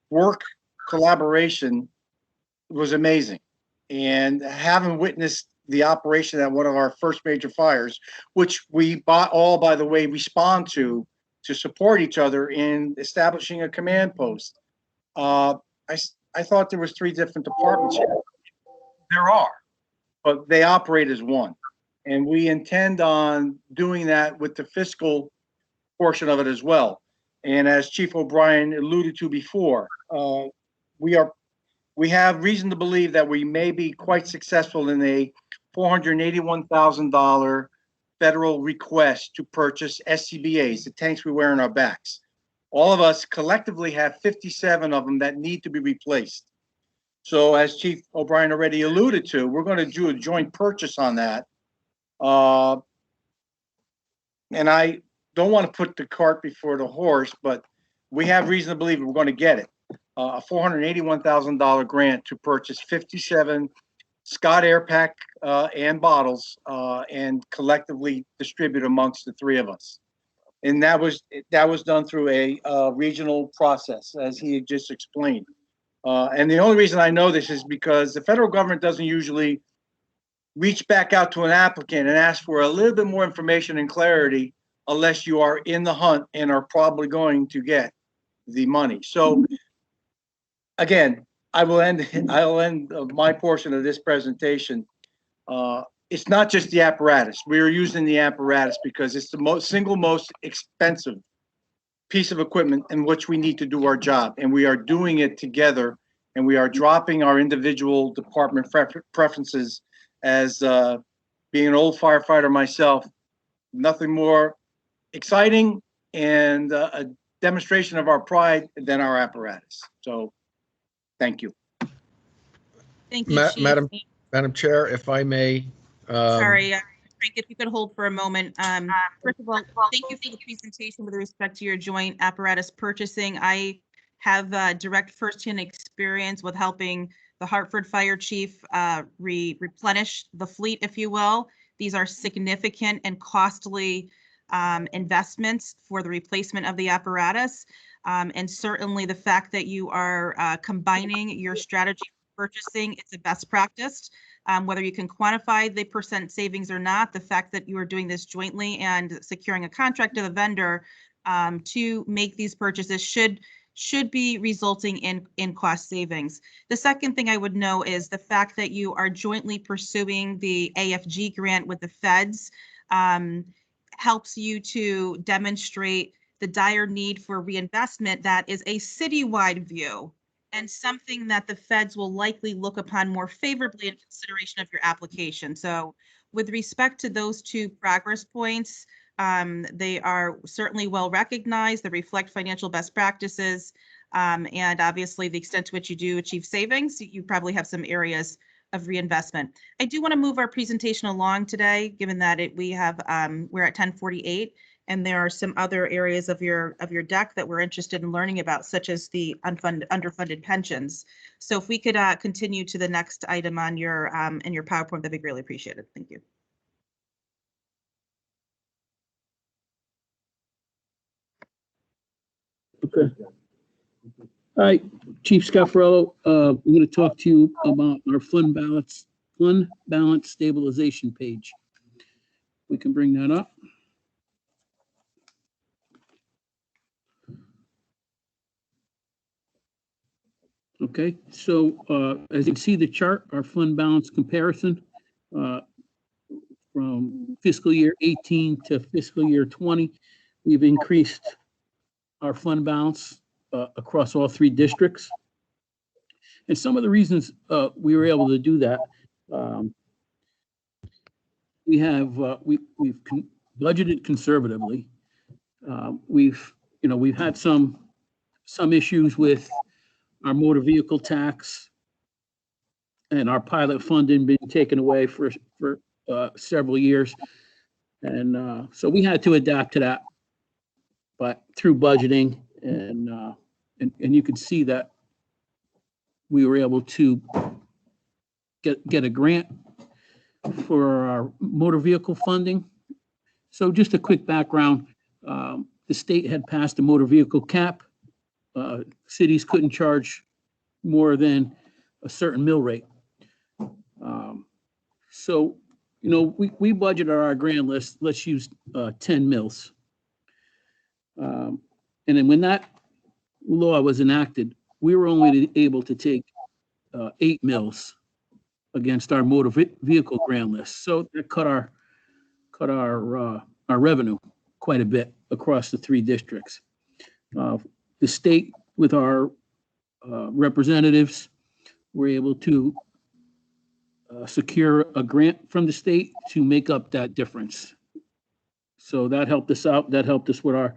work collaboration was amazing, and having witnessed the operation at one of our first major fires, which we all, by the way, respond to support each other in establishing a command post. I thought there was 3 different departments here. There are, but they operate as one. And we intend on doing that with the fiscal portion of it as well. And as Chief O'Brien alluded to before, we have reason to believe that we may be quite successful in a $481,000 federal request to purchase SCBAs, the tanks we wear on our backs. All of us collectively have 57 of them that need to be replaced. So as Chief O'Brien already alluded to, we're going to do a joint purchase on that. And I don't want to put the cart before the horse, but we have reason to believe we're going to get it. A $481,000 grant to purchase 57 Scott Air Pack and bottles and collectively distribute amongst the 3 of us. And that was done through a regional process, as he had just explained. And the only reason I know this is because the federal government doesn't usually reach back out to an applicant and ask for a little bit more information and clarity unless you are in the hunt and are probably going to get the money. So again, I'll end my portion of this presentation. It's not just the apparatus. We are using the apparatus because it's the single most expensive piece of equipment in which we need to do our job. And we are doing it together, and we are dropping our individual department preferences. As being an old firefighter myself, nothing more exciting and a demonstration of our pride than our apparatus. So thank you. Thank you, Chief. Madam Chair, if I may. Sorry, Frank, if you could hold for a moment. First of all, thank you for the presentation with respect to your joint apparatus purchasing. I have direct firsthand experience with helping the Hartford Fire Chief replenish the fleet, if you will. These are significant and costly investments for the replacement of the apparatus. And certainly the fact that you are combining your strategy for purchasing, it's a best practice. Whether you can quantify the % savings or not, the fact that you are doing this jointly and securing a contract to the vendor to make these purchases should be resulting in cost savings. The second thing I would know is the fact that you are jointly pursuing the AFG grant with the feds helps you to demonstrate the dire need for reinvestment that is a citywide view and something that the feds will likely look upon more favorably in consideration of your application. So with respect to those two progress points, they are certainly well recognized. They reflect financial best practices. And obviously the extent to which you do achieve savings, you probably have some areas of reinvestment. I do want to move our presentation along today, given that we're at 10:48. And there are some other areas of your deck that we're interested in learning about, such as the underfunded pensions. So if we could continue to the next item on your in your PowerPoint, that'd be greatly appreciated. Thank you. Okay. All right, Chief Scaffarello, I'm going to talk to you about our fund balance stabilization page. We can bring that up. Okay, so as you can see the chart, our fund balance comparison from fiscal year 18 to fiscal year 20, we've increased our fund balance across all 3 districts. And some of the reasons we were able to do that, we've budgeted conservatively. We've had some issues with our motor vehicle tax and our pilot funding being taken away for several years. And so we had to adapt to that, but through budgeting and you can see that we were able to get a grant for our motor vehicle funding. So just a quick background, the state had passed a motor vehicle cap. Cities couldn't charge more than a certain mill rate. So, we budgeted our grant list, let's use 10 mills. And then when that law was enacted, we were only able to take 8 mills against our motor vehicle grant list. So that cut our revenue quite a bit across the 3 districts. The state, with our representatives, were able to secure a grant from the state to make up that difference. So that helped us out. That helped us with our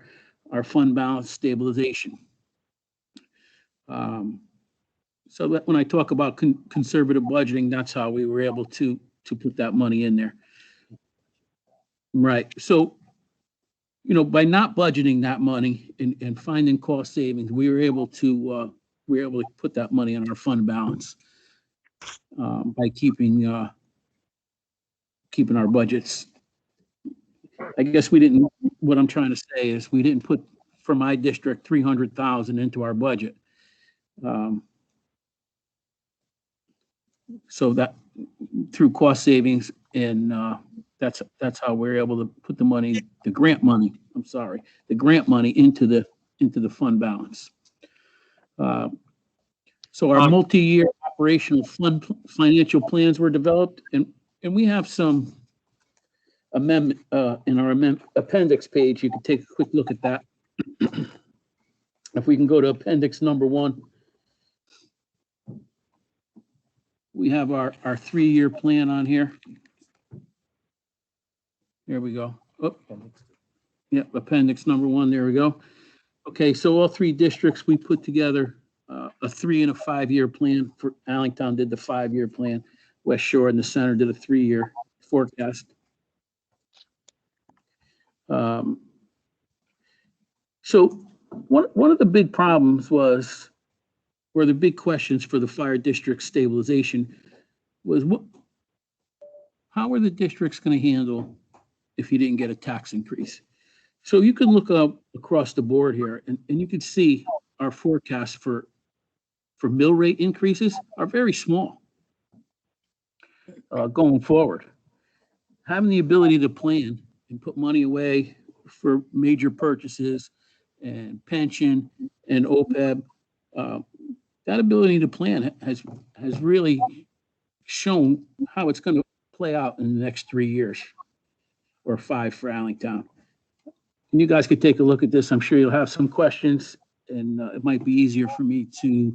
fund balance stabilization. So that when I talk about conservative budgeting, that's how we were able to put that money in there. Right. So, by not budgeting that money and finding cost savings, we were able to put that money on our fund balance by keeping our budgets. I guess what I'm trying to say is we didn't put, for my district, 300,000 into our budget. So that through cost savings, and that's how we're able to put the grant money into the fund balance. So our multi-year operational fund financial plans were developed, and we have some amendment in our appendix page. You can take a quick look at that. If we can go to appendix number 1, we have our 3-year plan on here. There we go. Oh, yep, appendix number 1. There we go. Okay, so all 3 districts, we put together a 3 and a 5-year plan. For Allentown did the 5-year plan. West Shore and the center did a 3-year forecast. So one of the big problems was, or the big questions for the fire district stabilization was, how are the districts going to handle if you didn't get a tax increase? So you can look up across the board here, and you can see our forecasts for mill rate increases are very small going forward. Having the ability to plan and put money away for major purchases and pension and OPEB, that ability to plan has really shown how it's going to play out in the next 3 years or 5 for Allentown. And you guys could take a look at this. I'm sure you'll have some questions, and it might be easier for me to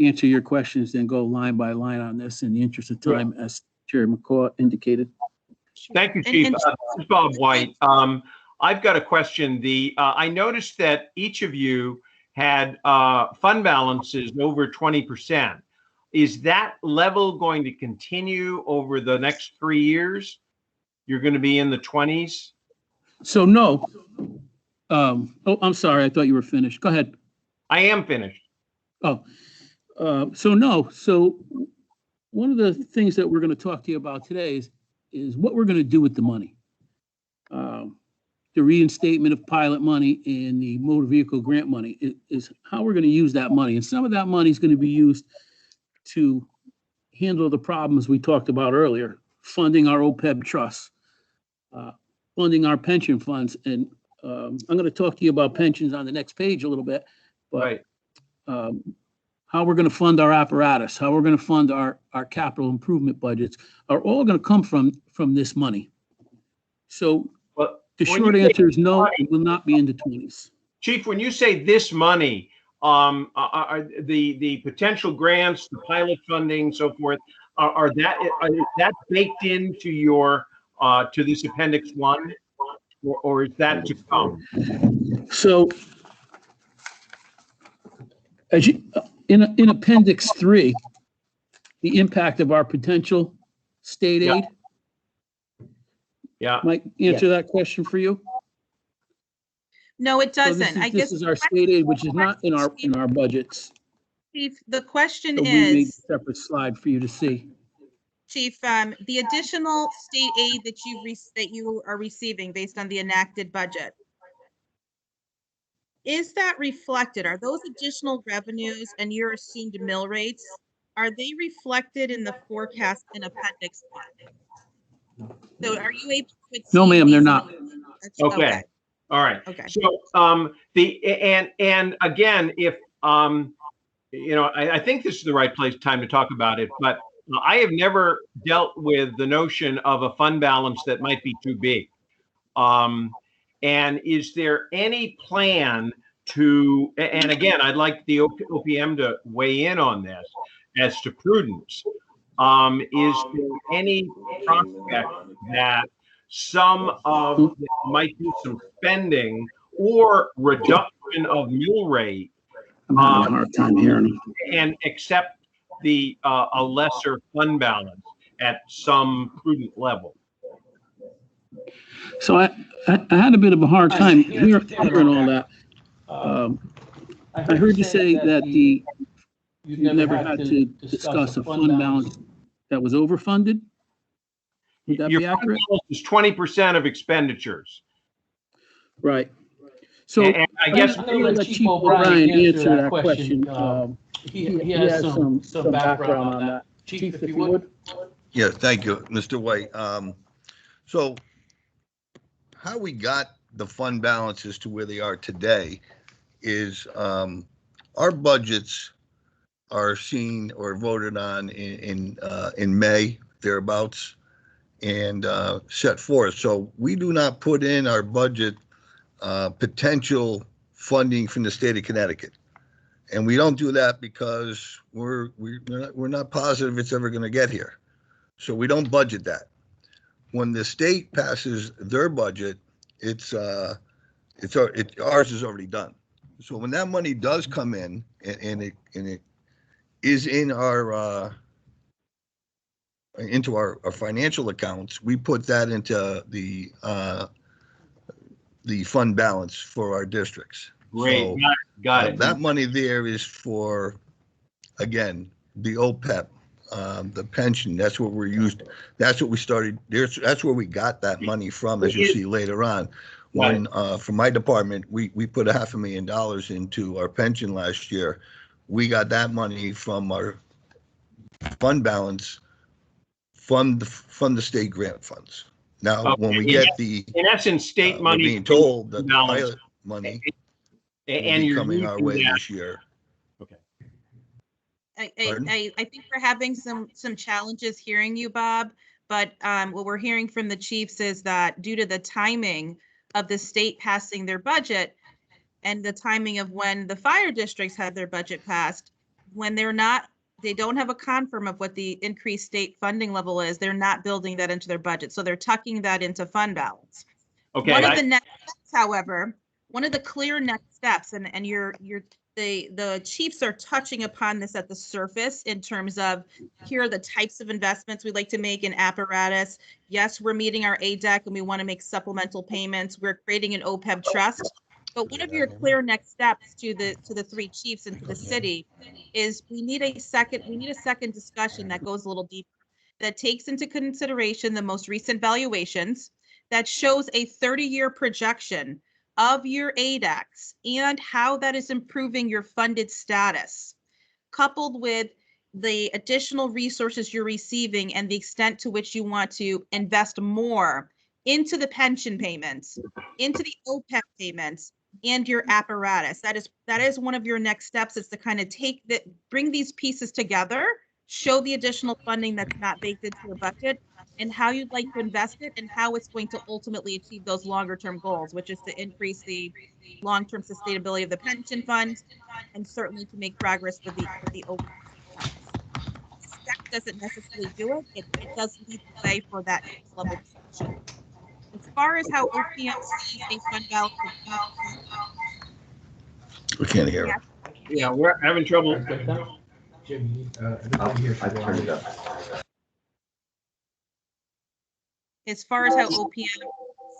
answer your questions than go line by line on this in the interest of time, as Chair McCaw indicated. Thank you, Chief. This is Bob White. I've got a question. I noticed that each of you had fund balances over 20%. Is that level going to continue over the next 3 years? You're going to be in the 20s? So no. Oh, I'm sorry. I thought you were finished. Go ahead. I am finished. Oh, so no. So one of the things that we're going to talk to you about today is what we're going to do with the money. The reinstatement of pilot money and the motor vehicle grant money is how we're going to use that money. And some of that money is going to be used to handle the problems we talked about earlier, funding our OPEB trusts, funding our pension funds. And I'm going to talk to you about pensions on the next page a little bit, but how we're going to fund our apparatus, how we're going to fund our capital improvement budgets are all going to come from this money. So the short answer is no, it will not be in the 20s. Chief, when you say this money, are the potential grants, the pilot funding, so forth, is that baked into your to this Appendix 1, or is that to come? So, as you in Appendix 3, the impact of our potential state aid. Yeah. Might answer that question for you. No, it doesn't. So this is our state aid, which is not in our budgets. Chief, the question So we made a is, separate slide for you to see. Chief, the additional state aid that you are receiving based on the enacted budget, is that reflected? Are those additional revenues and your assumed mill rates, are they reflected in the forecast in Appendix 1? So are you able to? No, ma'am, they're not. Okay. All right. Okay. So and again, if I think this is the right time to talk about it, but I have never dealt with the notion of a fund balance that might be too big. And is there any plan to, and again, I'd like the OPM to weigh in on this as to prudence. Is there any prospect that some of might do some spending or reduction of mill rate I'm having a hard time hearing. and accept a lesser fund balance at some prudent level? So I had a bit of a hard time hearing all that. I heard you say that you've never had to discuss a fund balance that was overfunded. Would that be accurate? Is 20% of expenditures. Right. So and I guess I'm going to let Chief O'Brien answer that question. He has some background on that. Chief, if you would. Yeah, thank you, Mr. White. So how we got the fund balances to where they are today is our budgets are seen or voted on in May, thereabouts, and set forth. So we do not put in our budget potential funding from the state of Connecticut. And we don't do that because we're not positive it's ever going to get here. So we don't budget that. When the state passes their budget, ours is already done. So when that money does come in and it is in into our financial accounts, we put that into the fund balance for our districts. Great, So, got it. That money there is for, again, the OPEB, the pension. That's what we're used. That's what we started. That's where we got that money from, as you'll see later on. When from my department, we put $500,000 into our pension last year. We got that money from our fund balance, fund the state grant funds. Now, when we get in essence, state money, we're being told that the balance, pilot money and will be you're coming our way that. this year. Okay. I think we're having some challenges hearing you, Bob, but what we're hearing from the chiefs is that due to the timing of the state passing their budget and the timing of when the fire districts had their budget passed, when they don't have a confirm of what the increased state funding level is, they're not building that into their budget. So they're tucking that into fund balance. Okay. One of the next steps, however, one of the clear next steps, and the chiefs are touching upon this at the surface in terms of here are the types of investments we'd like to make in apparatus. Yes, we're meeting our ADEC and we want to make supplemental payments. We're creating an OPEB trust. But one of your clear next steps to the three chiefs and to the city is we need a second discussion that goes a little deeper, that takes into consideration the most recent valuations, that shows a 30-year projection of your ADECs and how that is improving your funded status, coupled with the additional resources you're receiving and the extent to which you want to invest more into the pension payments, into the OPEB payments, and your apparatus. That is one of your next steps, is to kind of bring these pieces together, show the additional funding that's not baked into your budget, and how you'd like to invest it and how it's going to ultimately achieve those longer term goals, which is to increase the long-term sustainability of the pension fund and certainly to make progress with the OPEB. That doesn't necessarily do it. It does lead the way for that next level discussion. As far as how OPM sees a fund balance, We can't hear it. Yeah, we're having trouble. I turned it up. as far as how OPM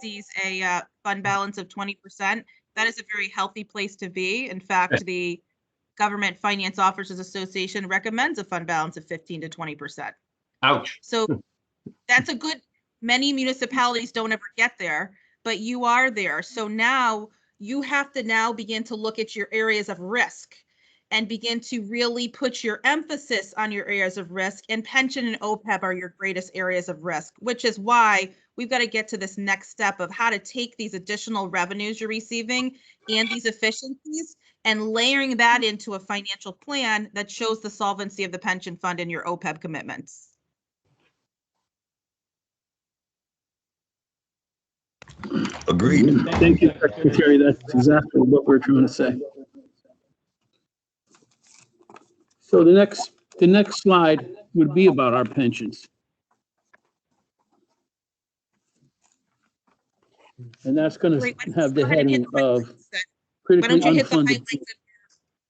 sees a fund balance of 20%, that is a very healthy place to be. In fact, the Government Finance Officers Association recommends a fund balance of 15 to 20%. Ouch. So that's a good, many municipalities don't ever get there, but you are there. So now you have to now begin to look at your areas of risk and begin to really put your emphasis on your areas of risk, and pension and OPEB are your greatest areas of risk, which is why we've got to get to this next step of how to take these additional revenues you're receiving and these efficiencies and layering that into a financial plan that shows the solvency of the pension fund and your OPEB commitments. Agreed. Thank you, Secretary. That's exactly what we're trying to say. So the next slide would be about our pensions. And that's going to have the heading of critically unfunded.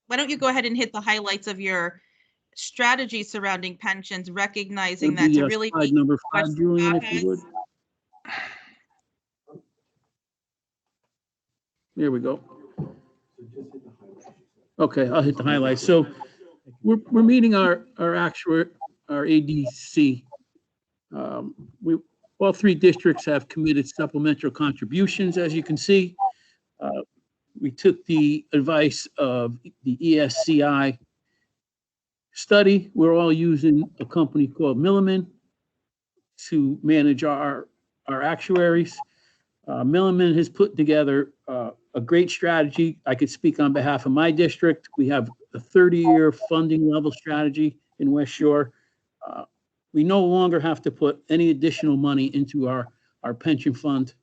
Why don't you go ahead and hit the highlights of your strategy surrounding pensions, recognizing that to really slide number 5, Julian, if you would. There we go. Okay, I'll hit the highlights. So we're meeting our actuary, our ADC. All 3 districts have committed supplemental contributions, as you can see. We took the advice of the ESCI study. We're all using a company called Milliman to manage our actuaries. Milliman has put together a great strategy. I could speak on behalf of my district. We have a 30-year funding level strategy in West Shore. We no longer have to put any additional money into our pension fund.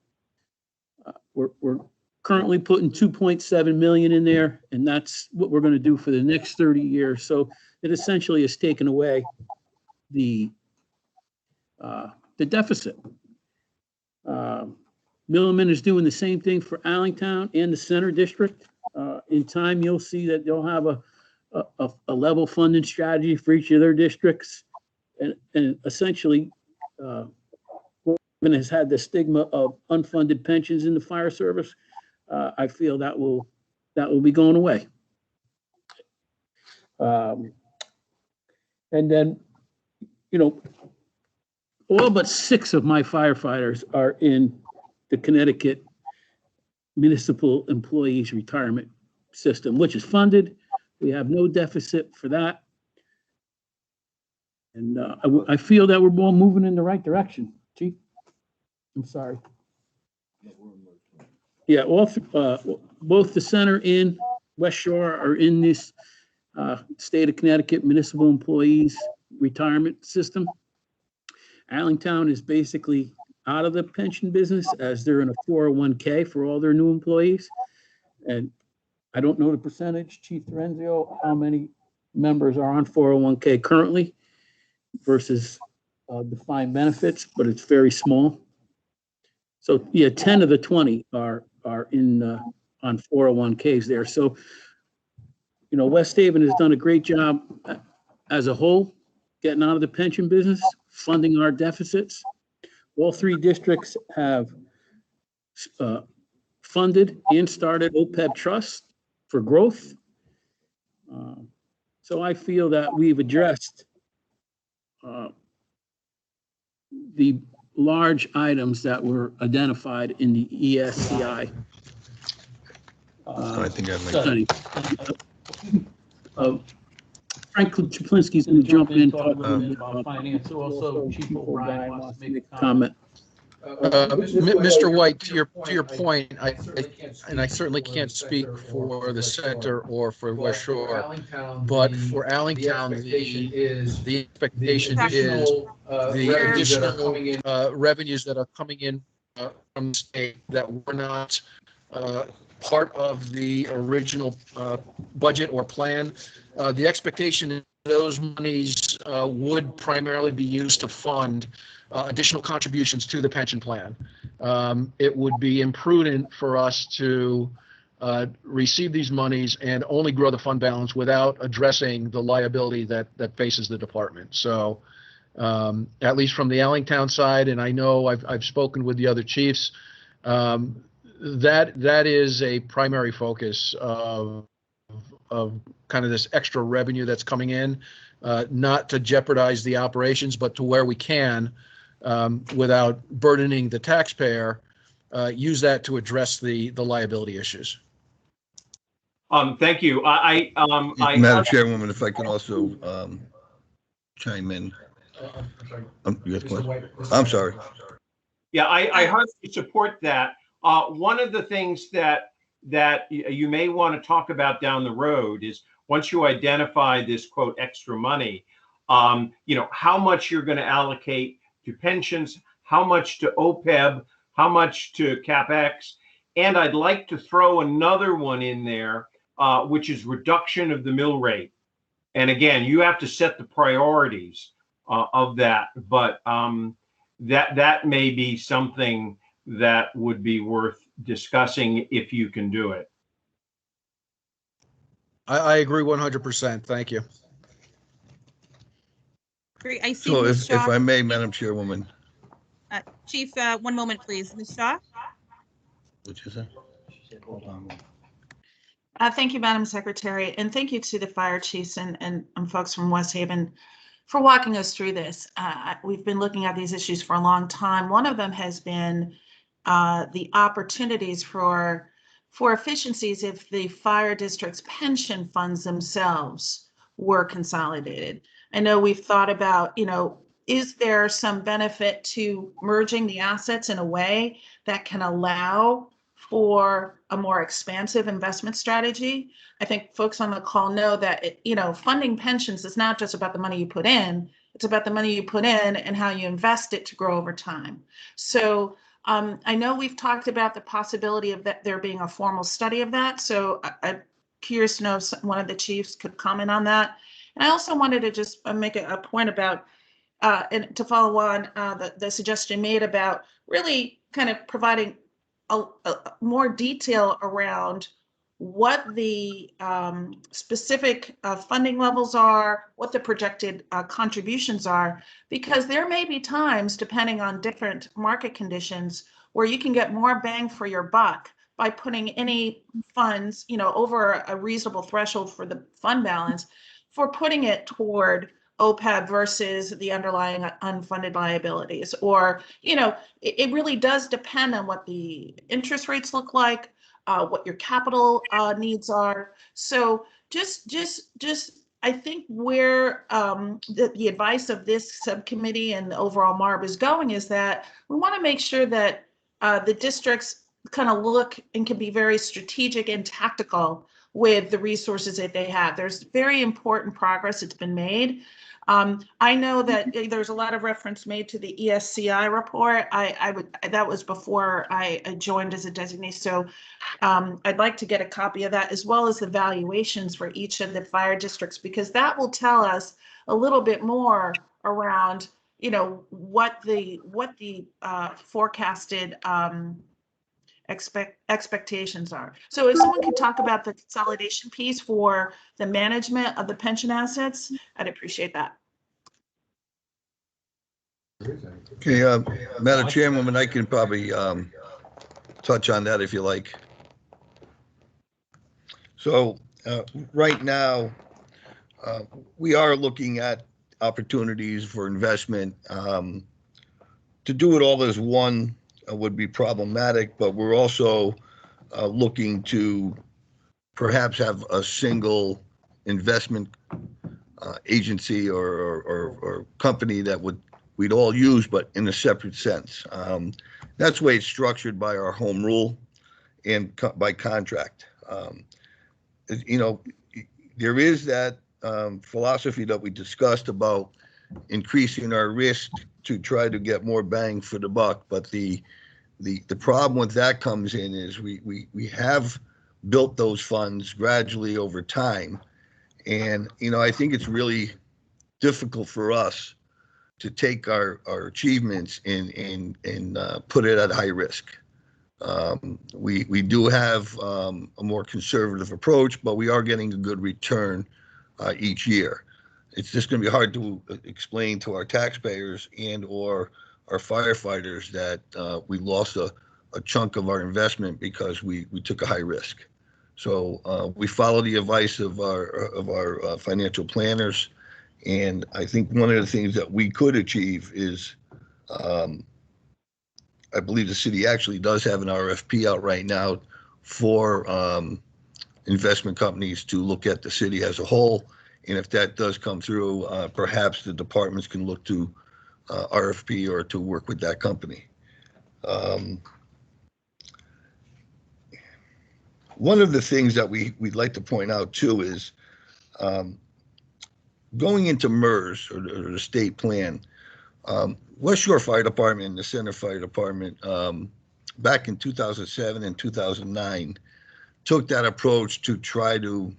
We're currently putting 2.7 million in there, and that's what we're going to do for the next 30 years. So it essentially has taken away the deficit. Milliman is doing the same thing for Allentown and the Center District. In time, you'll see that they'll have a level funding strategy for each of their districts, and essentially, has had the stigma of unfunded pensions in the fire service. I feel that will be going away. And then, all but 6 of my firefighters are in the Connecticut Municipal Employees Retirement System, which is funded. We have no deficit for that. And I feel that we're all moving in the right direction, Chief. I'm sorry. Yeah, both the Center and West Shore are in this state of Connecticut Municipal Employees Retirement System. Allentown is basically out of the pension business, as they're in a 401k for all their new employees. And I don't know the percentage, Chief Terenzio, how many members are on 401k currently versus defined benefits, but it's very small. So yeah, 10 of the 20 are in on 401ks there. So, West Haven has done a great job as a whole, getting out of the pension business, funding our deficits. All 3 districts have funded and started OPEB trusts for growth. So I feel that we've addressed the large items that were identified in the ESCI I think I study. Frank Chaplinsky's going to jump in and talk a little bit about finance. Also, Chief O'Brien wants to make a comment. Mr. White, to your point, I certainly can't speak for the center or for West Shore, but for Allentown, the expectation is the additional revenues that are coming in from the state that were not part of the original budget or plan. The expectation is those monies would primarily be used to fund additional contributions to the pension plan. It would be imprudent for us to receive these monies and only grow the fund balance without addressing the liability that faces the department. So at least from the Allentown side, and I know I've spoken with the other chiefs, that is a primary focus of kind of this extra revenue that's coming in, not to jeopardize the operations, but to where we can, without burdening the taxpayer, use that to address the liability issues. Thank you. Madam Chairwoman, if I can also chime in. I'm sorry. Yeah, I heard you support that. One of the things that you may want to talk about down the road is, once you identify this quote extra money, how much you're going to allocate to pensions, how much to OPEB, how much to CapEx, and I'd like to throw another one in there, which is reduction of the mill rate. And again, you have to set the priorities of that, but that may be something that would be worth discussing if you can do it. I agree 100%. Thank you. Great. I see. So if I may, Madam Chairwoman. Chief, 1 moment, please. Ms. Shaw? What'd you say? Thank you, Madam Secretary, and thank you to the fire chiefs and folks from West Haven for walking us through this. We've been looking at these issues for a long time. One of them has been the opportunities for efficiencies if the fire district's pension funds themselves were consolidated. I know we've thought about, is there some benefit to merging the assets in a way that can allow for a more expansive investment strategy. I think folks on the call know that, funding pensions is not just about the money you put in, it's about the money you put in and how you invest it to grow over time. So I know we've talked about the possibility of that there being a formal study of that. So I'm curious to know if one of the chiefs could comment on that. And I also wanted to just make a point about, and to follow on the suggestion made about really kind of providing a more detail around what the specific funding levels are, what the projected contributions are, because there may be times, depending on different market conditions, where you can get more bang for your buck by putting any funds, over a reasonable threshold for the fund balance, for putting it toward OPEB versus the underlying unfunded liabilities. Or, it really does depend on what the interest rates look like, what your capital needs are. So just I think where the advice of this subcommittee and the overall MARB is going is that we want to make sure that the districts kind of look and can be very strategic and tactical with the resources that they have. There's very important progress that's been made. I know that there's a lot of reference made to the ESCI report. That was before I joined as a designee. So I'd like to get a copy of that, as well as the valuations for each of the fire districts, because that will tell us a little bit more around, what the forecasted expectations are. So if someone could talk about the consolidation piece for the management of the pension assets, I'd appreciate that. Okay, Madam Chairwoman, I can probably touch on that if you like. So right now, we are looking at opportunities for investment. To do it all as one would be problematic, but we're also looking to perhaps have a single investment agency or company that we'd all use, but in a separate sense. That's the way it's structured by our home rule and by contract. There is that philosophy that we discussed about increasing our risk to try to get more bang for the buck, but the problem with that comes in is we have built those funds gradually over time, and I think it's really difficult for us to take our achievements and put it at high risk. We do have a more conservative approach, but we are getting a good return each year. It's just going to be hard to explain to our taxpayers and or our firefighters that we lost a chunk of our investment because we took a high risk. So we follow the advice of our financial planners, and I think one of the things that we could achieve is, I believe the city actually does have an RFP out right now for investment companies to look at the city as a whole. And if that does come through, perhaps the departments can look to RFP or to work with that company. One of the things that we'd like to point out too is going into MERS or the state plan. West Shore Fire Department and the Center Fire Department back in 2007 and 2009 took that approach to try to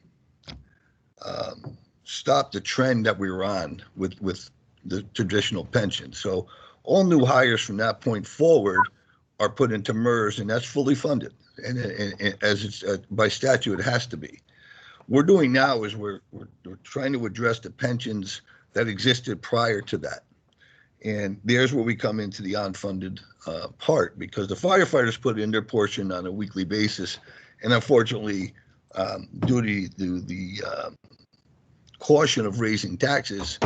stop the trend that we were on with the traditional pension. So all new hires from that point forward are put into MERS, and that's fully funded. And as it's by statute, it has to be. We're doing now is we're trying to address the pensions that existed prior to that. And there's where we come into the unfunded part, because the firefighters put in their portion on a weekly basis. And unfortunately, due to the caution of raising taxes,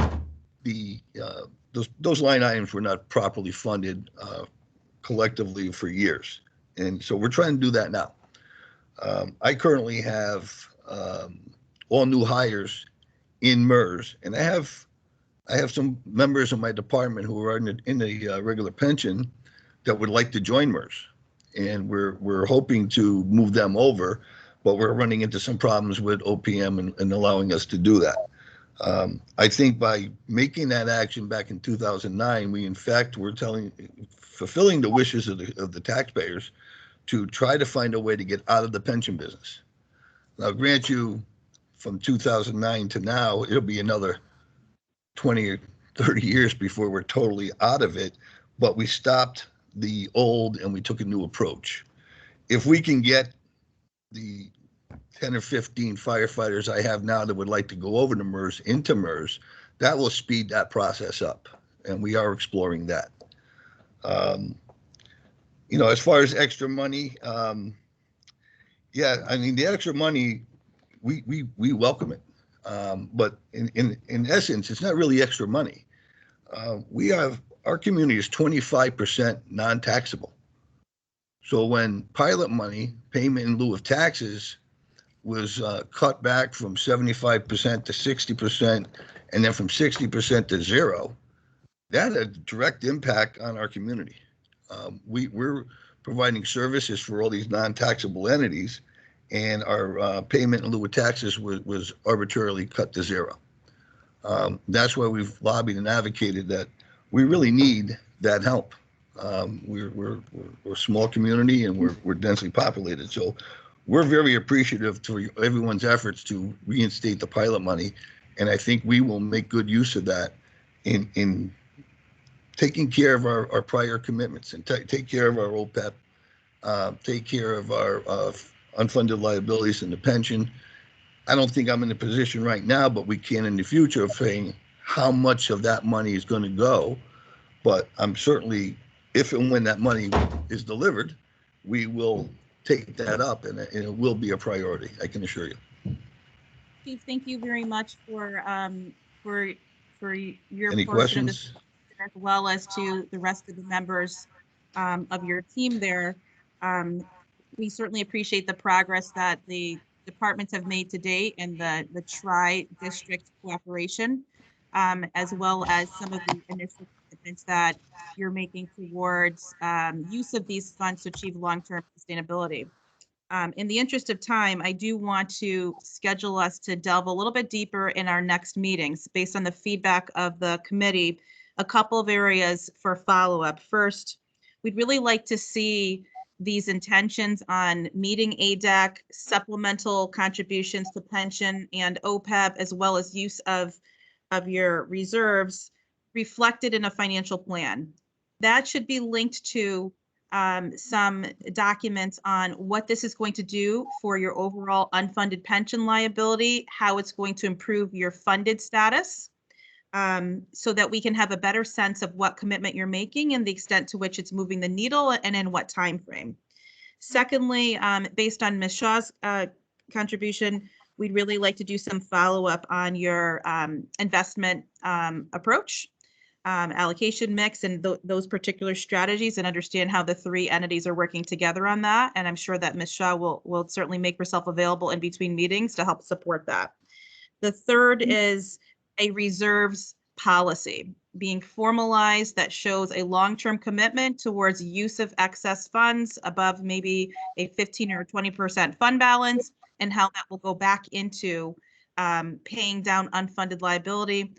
those line items were not properly funded collectively for years. And so we're trying to do that now. I currently have all new hires in MERS, and I have some members of my department who are in the regular pension that would like to join MERS. and we're hoping to move them over, but we're running into some problems with OPM and allowing us to do that. I think by making that action back in 2009, we in fact were fulfilling the wishes of the taxpayers to try to find a way to get out of the pension business. Now, grant you, from 2009 to now, it'll be another 20 or 30 years before we're totally out of it, but we stopped the old and we took a new approach. If we can get the 10 or 15 firefighters I have now that would like to go over to MERS into MERS, that will speed that process up, and we are exploring that. You know, as far as extra money, yeah, I mean, the extra money, we welcome it, but in essence, it's not really extra money. Our community is 25% non-taxable. So when pilot money, payment in lieu of taxes, was cut back from 75% to 60%, and then from 60% to zero, that had a direct impact on our community. We're providing services for all these non-taxable entities, and our payment in lieu of taxes was arbitrarily cut to zero. That's why we've lobbied and advocated that we really need that help. We're a small community and we're densely populated, so we're very appreciative to everyone's efforts to reinstate the pilot money, and I think we will make good use of that in taking care of our prior commitments and take care of our OPEB, take care of our unfunded liabilities in the pension. I don't think I'm in a position right now, but we can in the future of saying how much of that money is going to go. But I'm certainly, if and when that money is delivered, we will take that up, and it will be a priority, I can assure you. Chief, thank you very much for your Any portion of questions? this, as well as to the rest of the members of your team there. We certainly appreciate the progress that the departments have made to date and the tri-district cooperation, as well as some of the initial commitments that you're making towards use of these funds to achieve long-term sustainability. In the interest of time, I do want to schedule us to delve a little bit deeper in our next meetings based on the feedback of the committee, a couple of areas for follow-up. First, we'd really like to see these intentions on meeting ADAC, supplemental contributions to pension and OPEB, as well as use of your reserves reflected in a financial plan. That should be linked to some documents on what this is going to do for your overall unfunded pension liability, how it's going to improve your funded status, so that we can have a better sense of what commitment you're making and the extent to which it's moving the needle and in what time frame. Secondly, based on Ms. Shaw's contribution, we'd really like to do some follow-up on your investment approach, allocation mix, and those particular strategies, and understand how the three entities are working together on that. And I'm sure that Ms. Shaw will certainly make herself available in between meetings to help support that. The third is a reserves policy being formalized that shows a long-term commitment towards use of excess funds above maybe a 15 or 20% fund balance, and how that will go back into paying down unfunded liability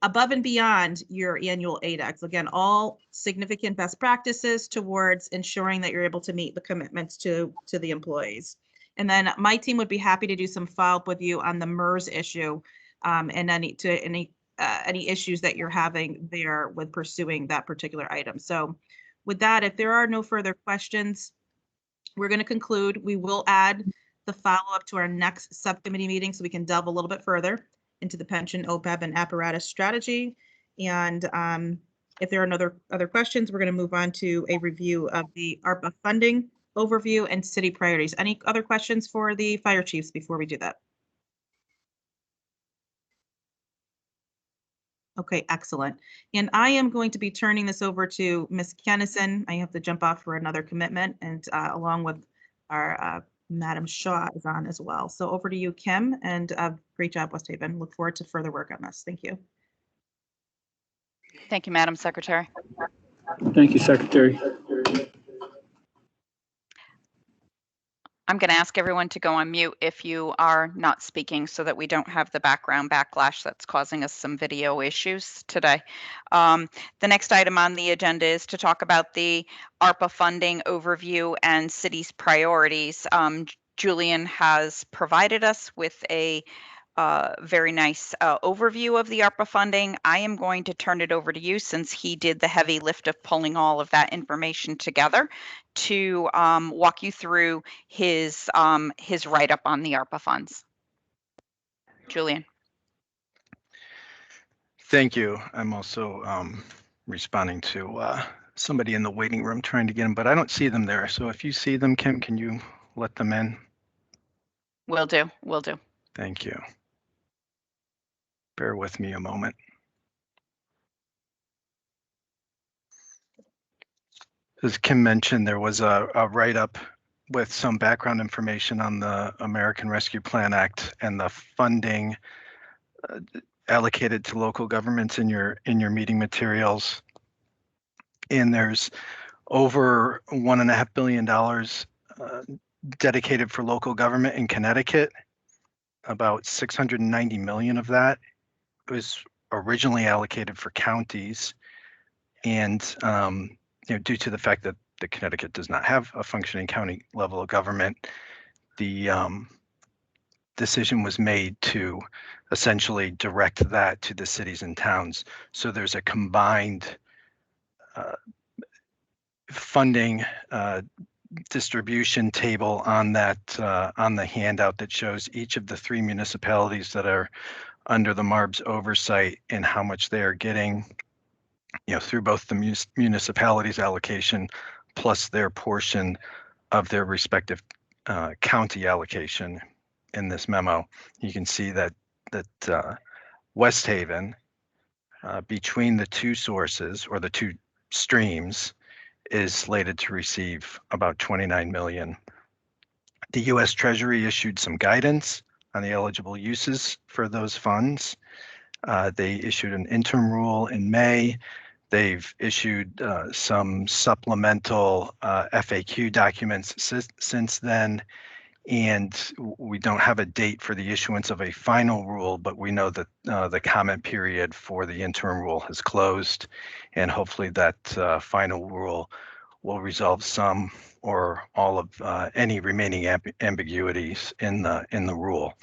above and beyond your annual ADEX. Again, all significant best practices towards ensuring that you're able to meet the commitments to the employees. And then my team would be happy to do some follow-up with you on the MERS issue, and any issues that you're having there with pursuing that particular item. So with that, if there are no further questions, we're going to conclude. We will add the follow-up to our next subcommittee meeting so we can delve a little bit further into the pension, OPEB, and apparatus strategy. And if there are no other questions, we're going to move on to a review of the ARPA funding overview and city priorities. Any other questions for the fire chiefs before we do that? Okay, excellent. And I am going to be turning this over to Ms. Kennison. I have to jump off for another commitment, and along with our Madam Shaw is on as well. So over to you, Kim, and great job, West Haven. Look forward to further work on this. Thank you. Thank you, Madam Secretary. Thank you, Secretary. I'm going to ask everyone to go on mute if you are not speaking so that we don't have the background backlash that's causing us some video issues today. The next item on the agenda is to talk about the ARPA funding overview and city's priorities. Julian has provided us with a very nice overview of the ARPA funding. I am going to turn it over to you since he did the heavy lift of pulling all of that information together to walk you through his write-up on the ARPA funds. Julian. Thank you. I'm also responding to somebody in the waiting room trying to get them, but I don't see them there. So if you see them, Kim, can you let them in? Will do. Will do. Thank you. Bear with me a moment. As Kim mentioned, there was a write-up with some background information on the American Rescue Plan Act and the funding allocated to local governments in your meeting materials. And there's over $1.5 billion dedicated for local government in Connecticut. About 690 million of that was originally allocated for counties, and due to the fact that the Connecticut does not have a functioning county level of government, the decision was made to essentially direct that to the cities and towns. So there's a combined funding distribution table on that on the handout that shows each of the 3 municipalities that are under the MARB's oversight and how much they are getting, through both the municipalities allocation plus their portion of their respective county allocation. In this memo, you can see that West Haven, between the 2 sources or the 2 streams, is slated to receive about 29 million. The U.S. Treasury issued some guidance on the eligible uses for those funds. They issued an interim rule in May. They've issued some supplemental FAQ documents since then, and we don't have a date for the issuance of a final rule, but we know that the comment period for the interim rule has closed, and hopefully that final rule will resolve some or all of any remaining ambiguities in the rule.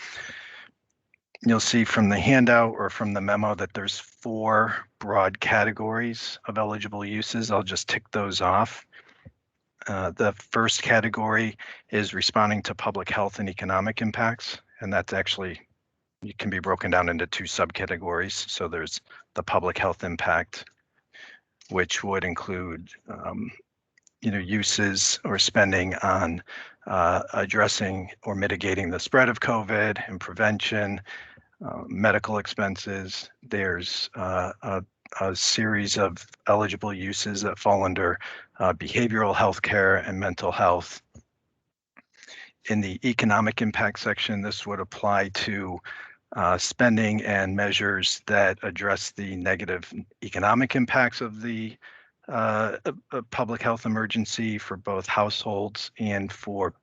You'll see from the handout or from the memo that there's 4 broad categories of eligible uses. I'll just tick those off. The first category is responding to public health and economic impacts, and that's actually, it can be broken down into 2 subcategories. So there's the public health impact, which would include uses or spending on addressing or mitigating the spread of COVID and prevention, medical expenses. There's a series of eligible uses that fall under behavioral health care and mental health. In the economic impact section, this would apply to spending and measures that address the negative economic impacts of the public health emergency for both households and for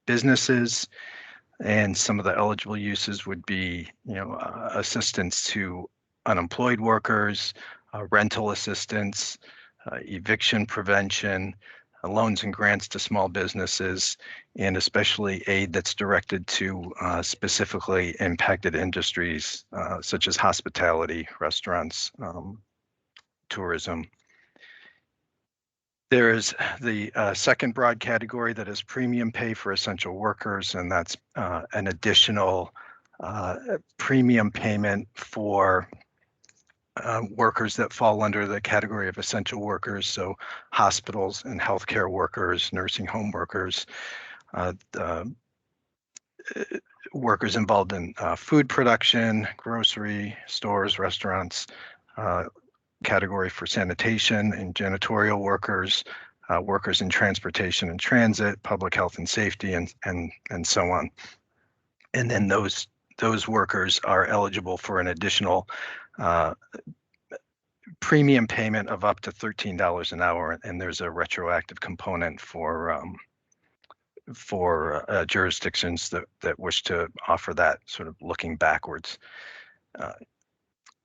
businesses. And some of the eligible uses would be, assistance to unemployed workers, rental assistance, eviction prevention, loans and grants to small businesses, and especially aid that's directed to specifically impacted industries such as hospitality, restaurants, tourism. There is the second broad category that is premium pay for essential workers, and that's an additional premium payment for workers that fall under the category of essential workers, so hospitals and healthcare workers, nursing home workers, workers involved in food production, grocery stores, restaurants, category for sanitation and janitorial workers, workers in transportation and transit, public health and safety, and so on. And then those workers are eligible for an additional premium payment of up to $13 an hour, and there's a retroactive component for for jurisdictions that wish to offer that sort of looking backwards.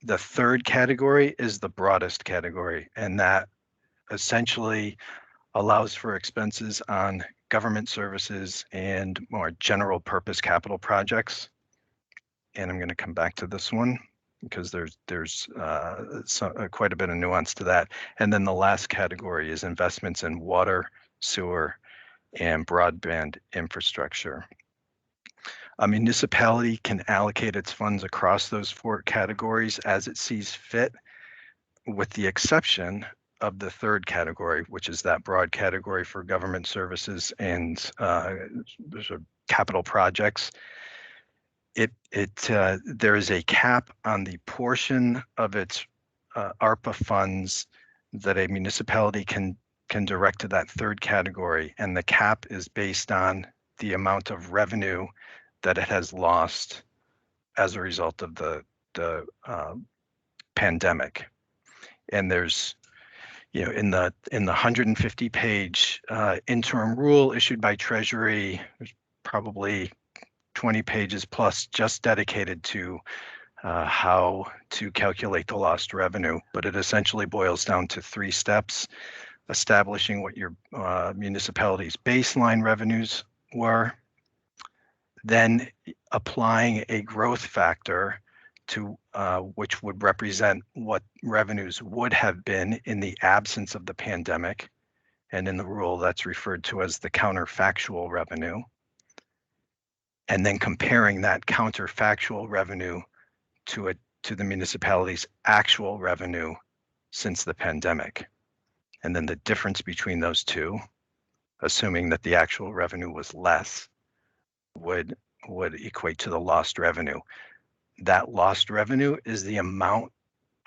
The third category is the broadest category, and that essentially allows for expenses on government services and more general purpose capital projects. And I'm going to come back to this one because there's quite a bit of nuance to that. And then the last category is investments in water, sewer, and broadband infrastructure. A municipality can allocate its funds across those four categories as it sees fit, with the exception of the third category, which is that broad category for government services and sort of capital projects. There is a cap on the portion of its ARPA funds that a municipality can direct to that third category, and the cap is based on the amount of revenue that it has lost as a result of the pandemic. And there's, in the 150-page interim rule issued by Treasury, there's probably 20 pages plus just dedicated to how to calculate the lost revenue. But it essentially boils down to 3 steps: establishing what your municipality's baseline revenues were, then applying a growth factor to which would represent what revenues would have been in the absence of the pandemic. And in the rule, that's referred to as the counterfactual revenue. And then comparing that counterfactual revenue to the municipality's actual revenue since the pandemic. And then the difference between those two, assuming that the actual revenue was less, would equate to the lost revenue. That lost revenue is the amount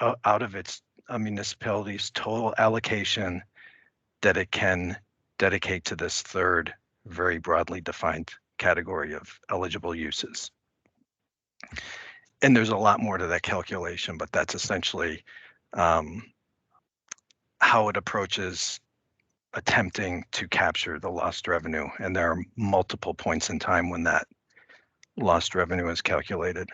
out of its municipality's total allocation that it can dedicate to this third, very broadly defined category of eligible uses. And there's a lot more to that calculation, but that's essentially how it approaches attempting to capture the lost revenue. And there are multiple points in time when that lost revenue is calculated.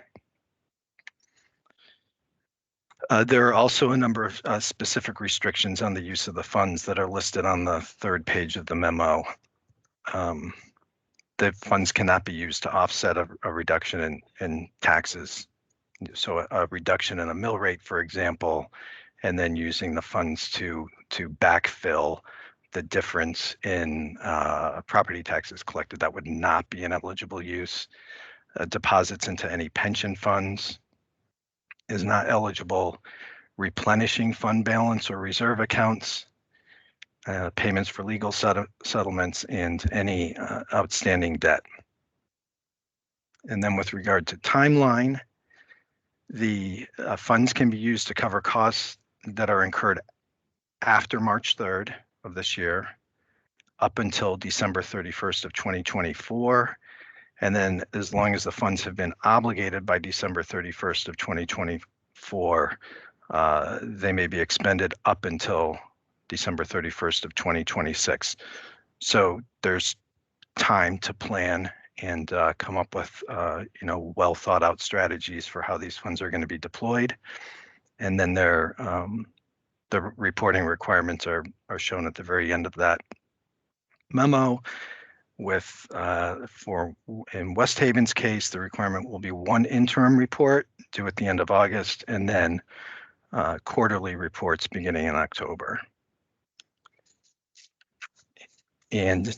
There are also a number of specific restrictions on the use of the funds that are listed on the 3rd page of the memo. The funds cannot be used to offset a reduction in taxes. So a reduction in a mill rate, for example, and then using the funds to backfill the difference in property taxes collected. That would not be an eligible use. Deposits into any pension funds is not eligible. Replenishing fund balance or reserve accounts, payments for legal settlements, and any outstanding debt. And then with regard to timeline, the funds can be used to cover costs that are incurred after March 3rd of this year up until December 31st of 2024. And then as long as the funds have been obligated by December 31st of 2024, they may be expended up until December 31st of 2026. So there's time to plan and come up with well thought out strategies for how these funds are going to be deployed. And then the reporting requirements are shown at the very end of that memo. With in West Haven's case, the requirement will be 1 interim report due at the end of August, and then quarterly reports beginning in October. And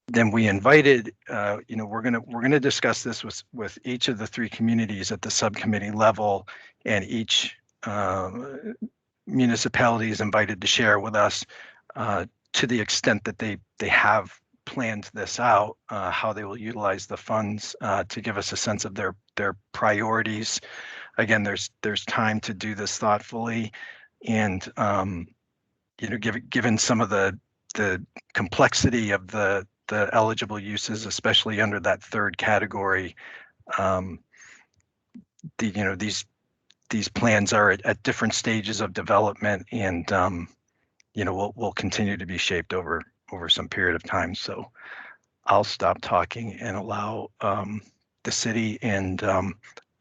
then we invited, we're gonna discuss this with each of the 3 communities at the subcommittee level, and each municipality is invited to share with us to the extent that they have planned this out, how they will utilize the funds to give us a sense of their priorities. Again, there's time to do this thoughtfully, and given some of the complexity of the eligible uses, especially under that 3rd category, these plans are at different stages of development, and will continue to be shaped over some period of time. So I'll stop talking and allow the city and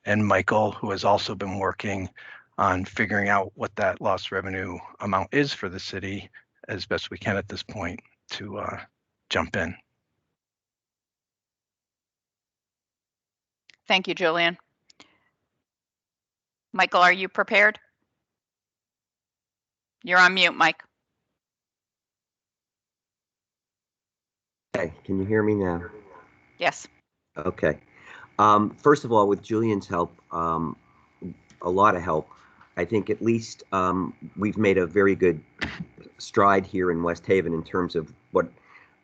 Michael, who has also been working on figuring out what that lost revenue amount is for the city as best we can at this point, to jump in. Thank you, Julian. Michael, are you prepared? You're on mute, Mike. Okay, can you hear me now? Yes. Okay. First of all, with Julian's help, a lot of help, I think at least we've made a very good stride here in West Haven in terms of what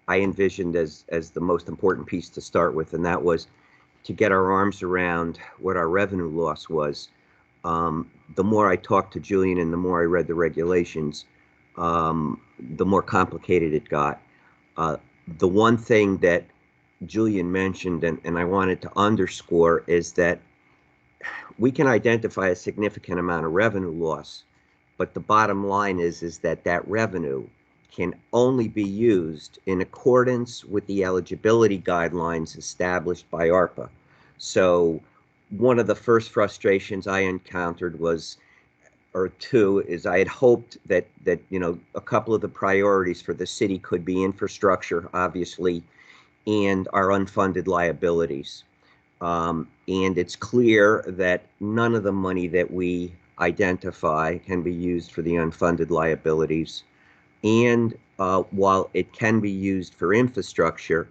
I envisioned as the most important piece to start with, and that was to get our arms around what our revenue loss was. The more I talked to Julian and the more I read the regulations, the more complicated it got. The one thing that Julian mentioned, and I wanted to underscore, is that we can identify a significant amount of revenue loss, but the bottom line is that that revenue can only be used in accordance with the eligibility guidelines established by ARPA. So one of the first frustrations I encountered was, or two, is I had hoped that you know, a couple of the priorities for the city could be infrastructure, obviously, and our unfunded liabilities. And it's clear that none of the money that we identify can be used for the unfunded liabilities. And while it can be used for infrastructure,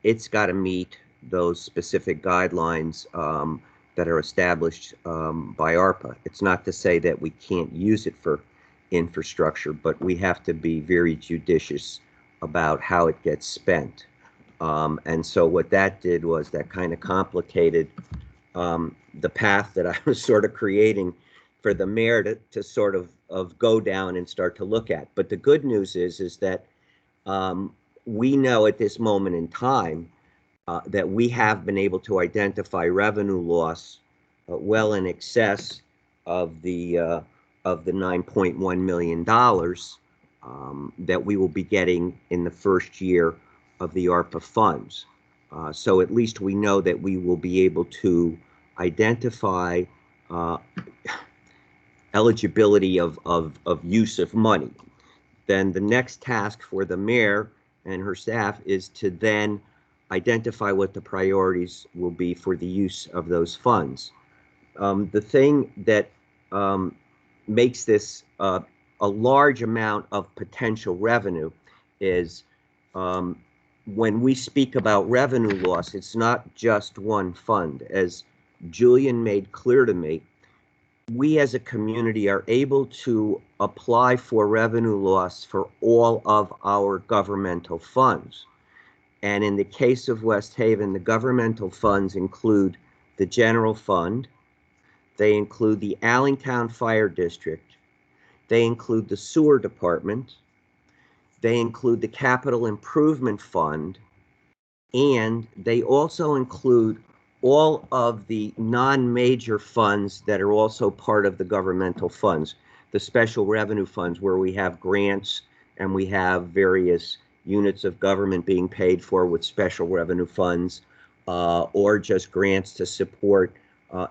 it's got to meet those specific guidelines that are established by ARPA. It's not to say that we can't use it for infrastructure, but we have to be very judicious about how it gets spent. And so what that did was that kind of complicated the path that I was sort of creating for the mayor to sort of go down and start to look at. But the good news is that we know at this moment in time that we have been able to identify revenue loss well in excess of the $9.1 million that we will be getting in the first year of the ARPA funds. So at least we know that we will be able to identify eligibility of use of money. Then the next task for the mayor and her staff is to then identify what the priorities will be for the use of those funds. The thing that makes this a large amount of potential revenue is when we speak about revenue loss, it's not just one fund. As Julian made clear to me, we as a community are able to apply for revenue loss for all of our governmental funds. And in the case of West Haven, the governmental funds include the general fund, they include the Allentown Fire District, they include the sewer department, they include the Capital Improvement Fund, and they also include all of the non-major funds that are also part of the governmental funds, the special revenue funds where we have grants and we have various units of government being paid for with special revenue funds, or just grants to support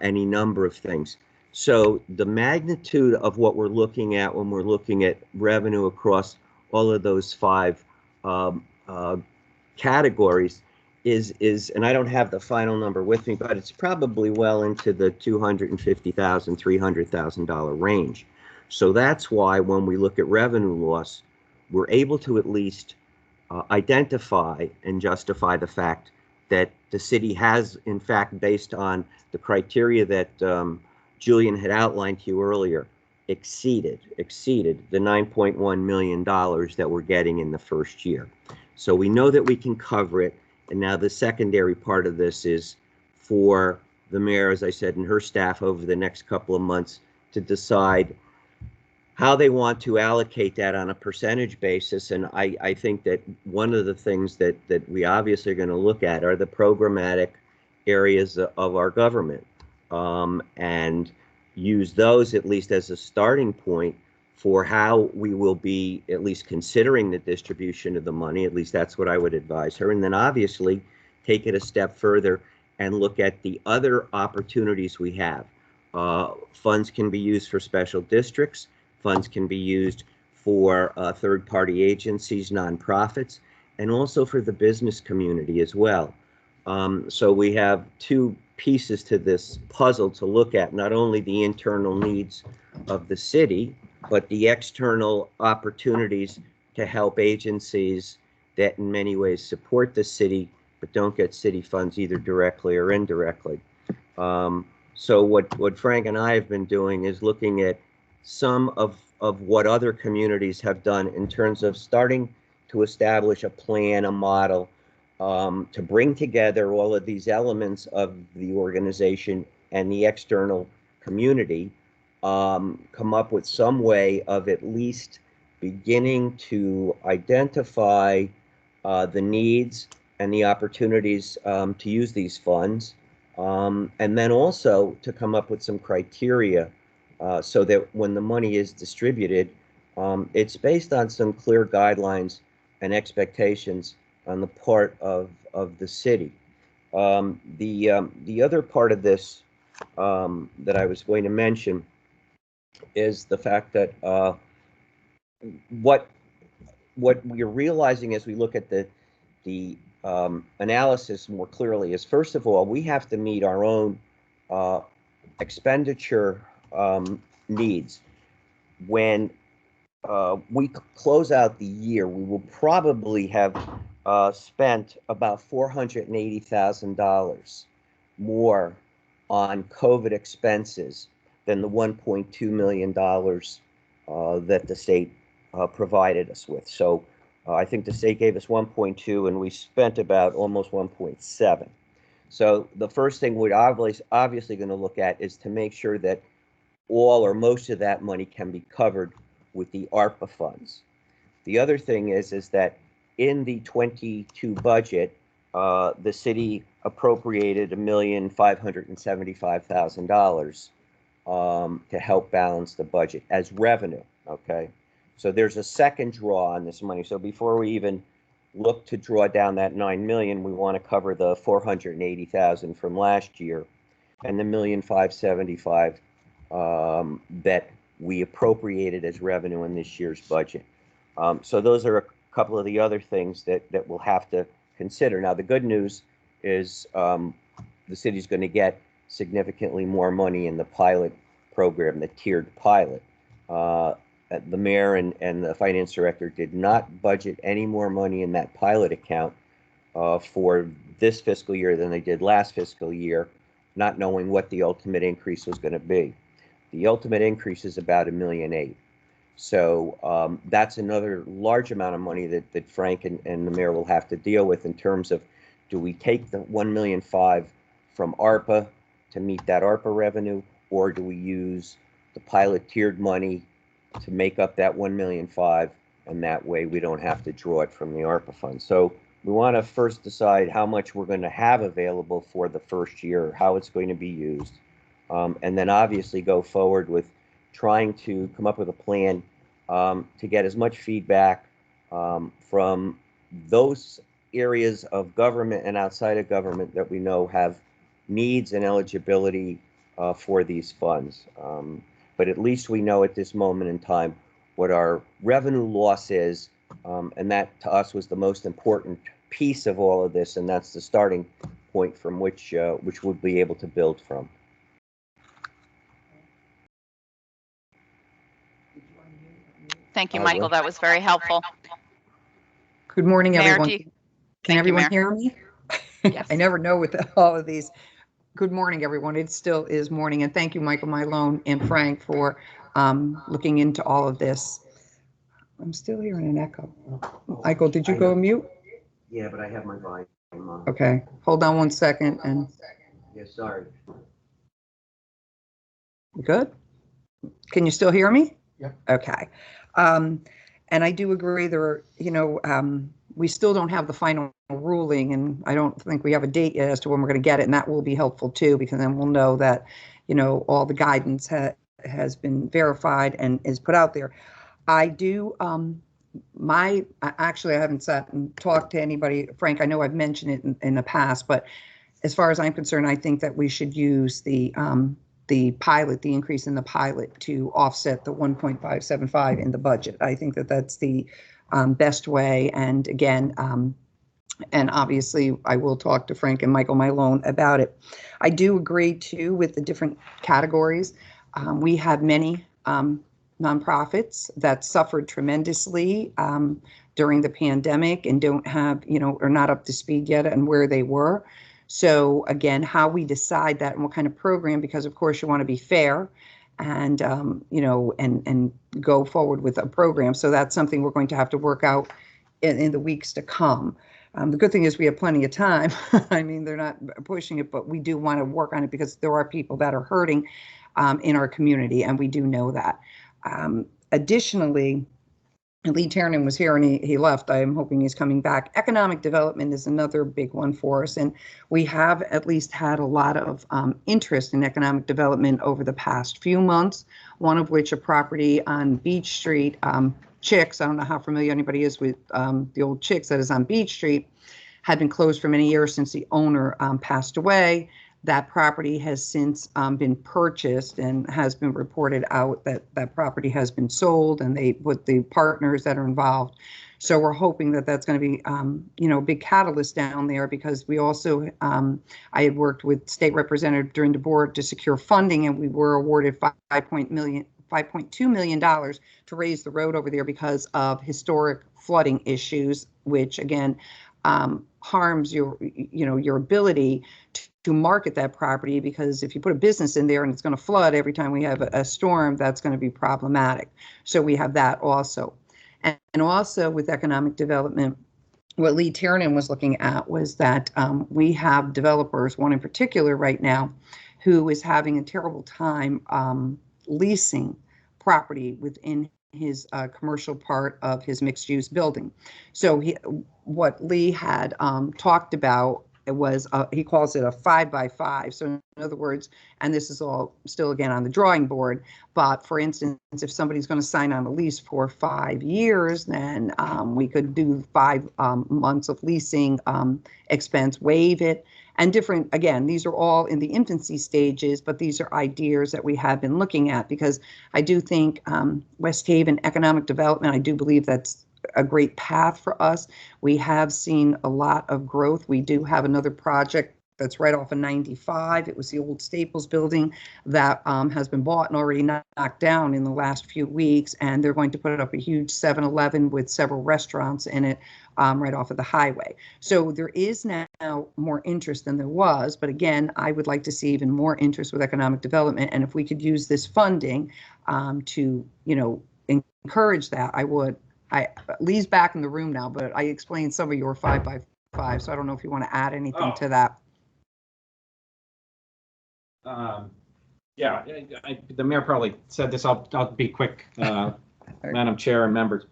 any number of things. So the magnitude of what we're looking at when we're looking at revenue across all of those five categories is, and I don't have the final number with me, but it's probably well into the $250,000, $300,000 range. So that's why when we look at revenue loss, we're able to at least identify and justify the fact that the city has, in fact, based on the criteria that Julian had outlined to you earlier, exceeded the $9.1 million that we're getting in the first year. So we know that we can cover it. And now the secondary part of this is for the mayor, as I said, and her staff over the next couple of months to decide how they want to allocate that on a percentage basis. And I think that one of the things that we obviously are going to look at are the programmatic areas of our government, and use those at least as a starting point for how we will be at least considering the distribution of the money. At least that's what I would advise her. And then obviously take it a step further and look at the other opportunities we have. Funds can be used for special districts. Funds can be used for third-party agencies, nonprofits, and also for the business community as well. So we have two pieces to this puzzle to look at, not only the internal needs of the city, but the external opportunities to help agencies that in many ways support the city, but don't get city funds either directly or indirectly. So what Frank and I have been doing is looking at some of what other communities have done in terms of starting to establish a plan, a model, to bring together all of these elements of the organization and the external community, come up with some way of at least beginning to identify the needs and the opportunities to use these funds, and then also to come up with some criteria so that when the money is distributed, it's based on some clear guidelines and expectations on the part of the city. The other part of this that I was going to mention is the fact that what we're realizing as we look at the analysis more clearly is, first of all, we have to meet our own expenditure needs. When we close out the year, we will probably have spent about $480,000 more on COVID expenses than the $1.2 million that the state provided us with. So I think the state gave us 1.2 and we spent about almost 1.7. So the first thing we're obviously going to look at is to make sure that all or most of that money can be covered with the ARPA funds. The other thing is that in the 22 budget, the city appropriated $1,575,000 to help balance the budget as revenue, okay? So there's a second draw on this money. So before we even look to draw down that $9 million, we want to cover the $480,000 from last year and the $1,575,000 that we appropriated as revenue in this year's budget. So those are a couple of the other things that we'll have to consider. Now, the good news is the city's going to get significantly more money in the pilot program, the tiered pilot. The mayor and the finance director did not budget any more money in that pilot account for this fiscal year than they did last fiscal year, not knowing what the ultimate increase was going to be. The ultimate increase is about $1.8 million. So that's another large amount of money that Frank and the mayor will have to deal with in terms of, do we take the $1.5 million from ARPA to meet that ARPA revenue, or do we use the pilot tiered money to make up that $1.5 million, and that way we don't have to draw it from the ARPA fund. So we want to first decide how much we're going to have available for the first year, how it's going to be used, and then obviously go forward with trying to come up with a plan to get as much feedback from those areas of government and outside of government that we know have needs and eligibility for these funds. But at least we know at this moment in time what our revenue loss is, and that to us was the most important piece of all of this, and that's the starting point from which we'll be able to build from. Thank you, Michael. That was very helpful. Good morning, Mayor, everyone. Can everyone hear me? Yes. I never know with all of these. Good morning, everyone. It still is morning, and thank you, Michael Mylone and Frank, for looking into all of this. I'm still hearing an echo. Michael, did you go mute? Yeah, but I have my volume on. Okay, hold on one second. And yeah, sorry. Good? Can you still hear me? Yeah. Okay. And I do agree there are, we still don't have the final ruling, and I don't think we have a date yet as to when we're going to get it, and that will be helpful too, because then we'll know that, all the guidance has been verified and is put out there. I do, actually, I haven't sat and talked to anybody, Frank, I know I've mentioned it in the past, but as far as I'm concerned, I think that we should use the pilot, the increase in the pilot to offset the 1.575 in the budget. I think that that's the best way. And again, and obviously I will talk to Frank and Michael Malone about it. I do agree too with the different categories. We have many nonprofits that suffered tremendously during the pandemic and don't have, are not up to speed yet and where they were. So again, how we decide that and what kind of program, because of course you want to be fair and, and go forward with a program. So that's something we're going to have to work out in the weeks to come. The good thing is we have plenty of time. I mean, they're not pushing it, but we do want to work on it because there are people that are hurting in our community, and we do know that. Additionally, Lee Tiernan was here and he left. I'm hoping he's coming back. Economic development is another big one for us. And we have at least had a lot of interest in economic development over the past few months, one of which a property on Beach Street, Chicks, I don't know how familiar anybody is with the old Chicks that is on Beach Street, had been closed for many years since the owner passed away. That property has since been purchased and has been reported out that that property has been sold, and they with the partners that are involved. So we're hoping that that's going to be, a big catalyst down there, because we also, I had worked with state representative during the board to secure funding, and we were awarded $5.2 million to raise the road over there because of historic flooding issues, which again harms your ability to market that property, because if you put a business in there and it's going to flood every time we have a storm, that's going to be problematic. So we have that also. And also with economic development, what Lee Tiernan was looking at was that we have developers, one in particular right now, who is having a terrible time leasing property within his commercial part of his mixed-use building. So what Lee had talked about, it was, he calls it a 5x5. So in other words, and this is all still again on the drawing board, but for instance, if somebody's going to sign on a lease for 5 years, then we could do 5 months of leasing expense, waive it, and different, again, these are all in the infancy stages, but these are ideas that we have been looking at, because I do think West Haven economic development, I do believe that's a great path for us. We have seen a lot of growth. We do have another project that's right off of 95. It was the old Staples building that has been bought and already knocked down in the last few weeks, and they're going to put up a huge 7-Eleven with several restaurants in it right off of the highway. So there is now more interest than there was, but again, I would like to see even more interest with economic development, and if we could use this funding to, encourage that, I would. Lee's back in the room now, but I explained some of your 5x5, so I don't know if you want to add anything to that. Yeah, the mayor probably said this. I'll be quick, Madam Chair and members.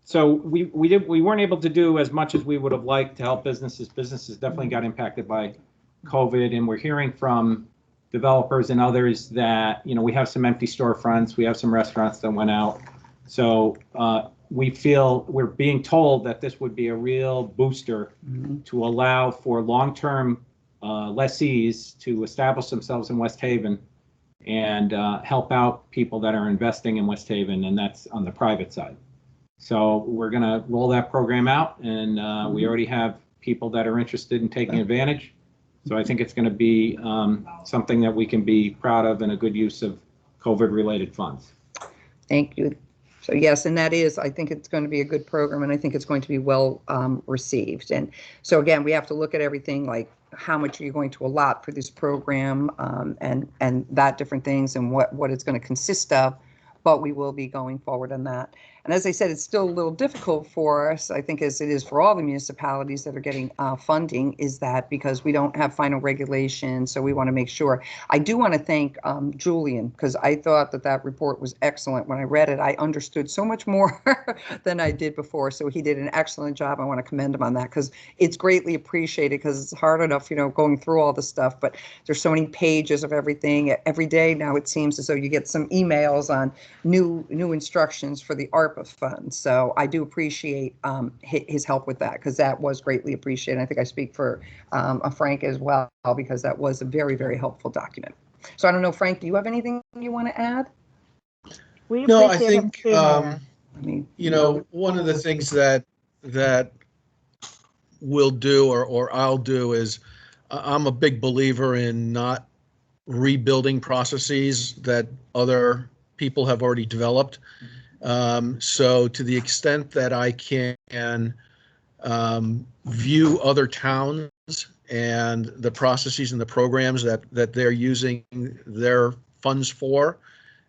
So we weren't able to do as much as we would have liked to help businesses. Businesses definitely got impacted by COVID, and we're hearing from developers and others that we have some empty storefronts, we have some restaurants that went out. So we feel we're being told that this would be a real booster to allow for long-term lessees to establish themselves in West Haven and help out people that are investing in West Haven, and that's on the private side. So we're going to roll that program out, and we already have people that are interested in taking advantage. So I think it's going to be something that we can be proud of and a good use of COVID-related funds. Thank you. So yes, and that is, I think it's going to be a good program, and I think it's going to be well received. And so again, we have to look at everything like how much are you going to allot for this program, and that different things, and what it's going to consist of. but we will be going forward on that. And as I said, it's still a little difficult for us, I think, as it is for all the municipalities that are getting funding, is that because we don't have final regulations, so we want to make sure. I do want to thank Julian, because I thought that report was excellent. When I read it, I understood so much more than I did before, so he did an excellent job. I want to commend him on that, because it's greatly appreciated, because it's hard enough, going through all the stuff, but there's so many pages of everything. Every day now it seems as though you get some emails on new instructions for the ARPA funds. So I do appreciate his help with that, because that was greatly appreciated. I think I speak for Frank as well, because that was a very, very helpful document. So I don't know, Frank, do you have anything you want to add? No, I think one of the things that we'll do or I'll do is, I'm a big believer in not rebuilding processes that other people have already developed. So to the extent that I can view other towns and the processes and the programs that they're using their funds for,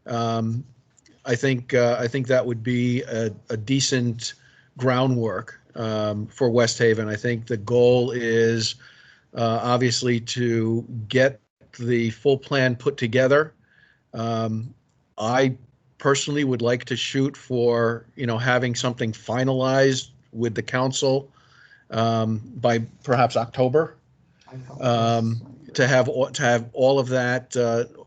I think that would be a decent groundwork for West Haven. I think the goal is obviously to get the full plan put together. I personally would like to shoot for, having something finalized with the council by perhaps October, to have all of that,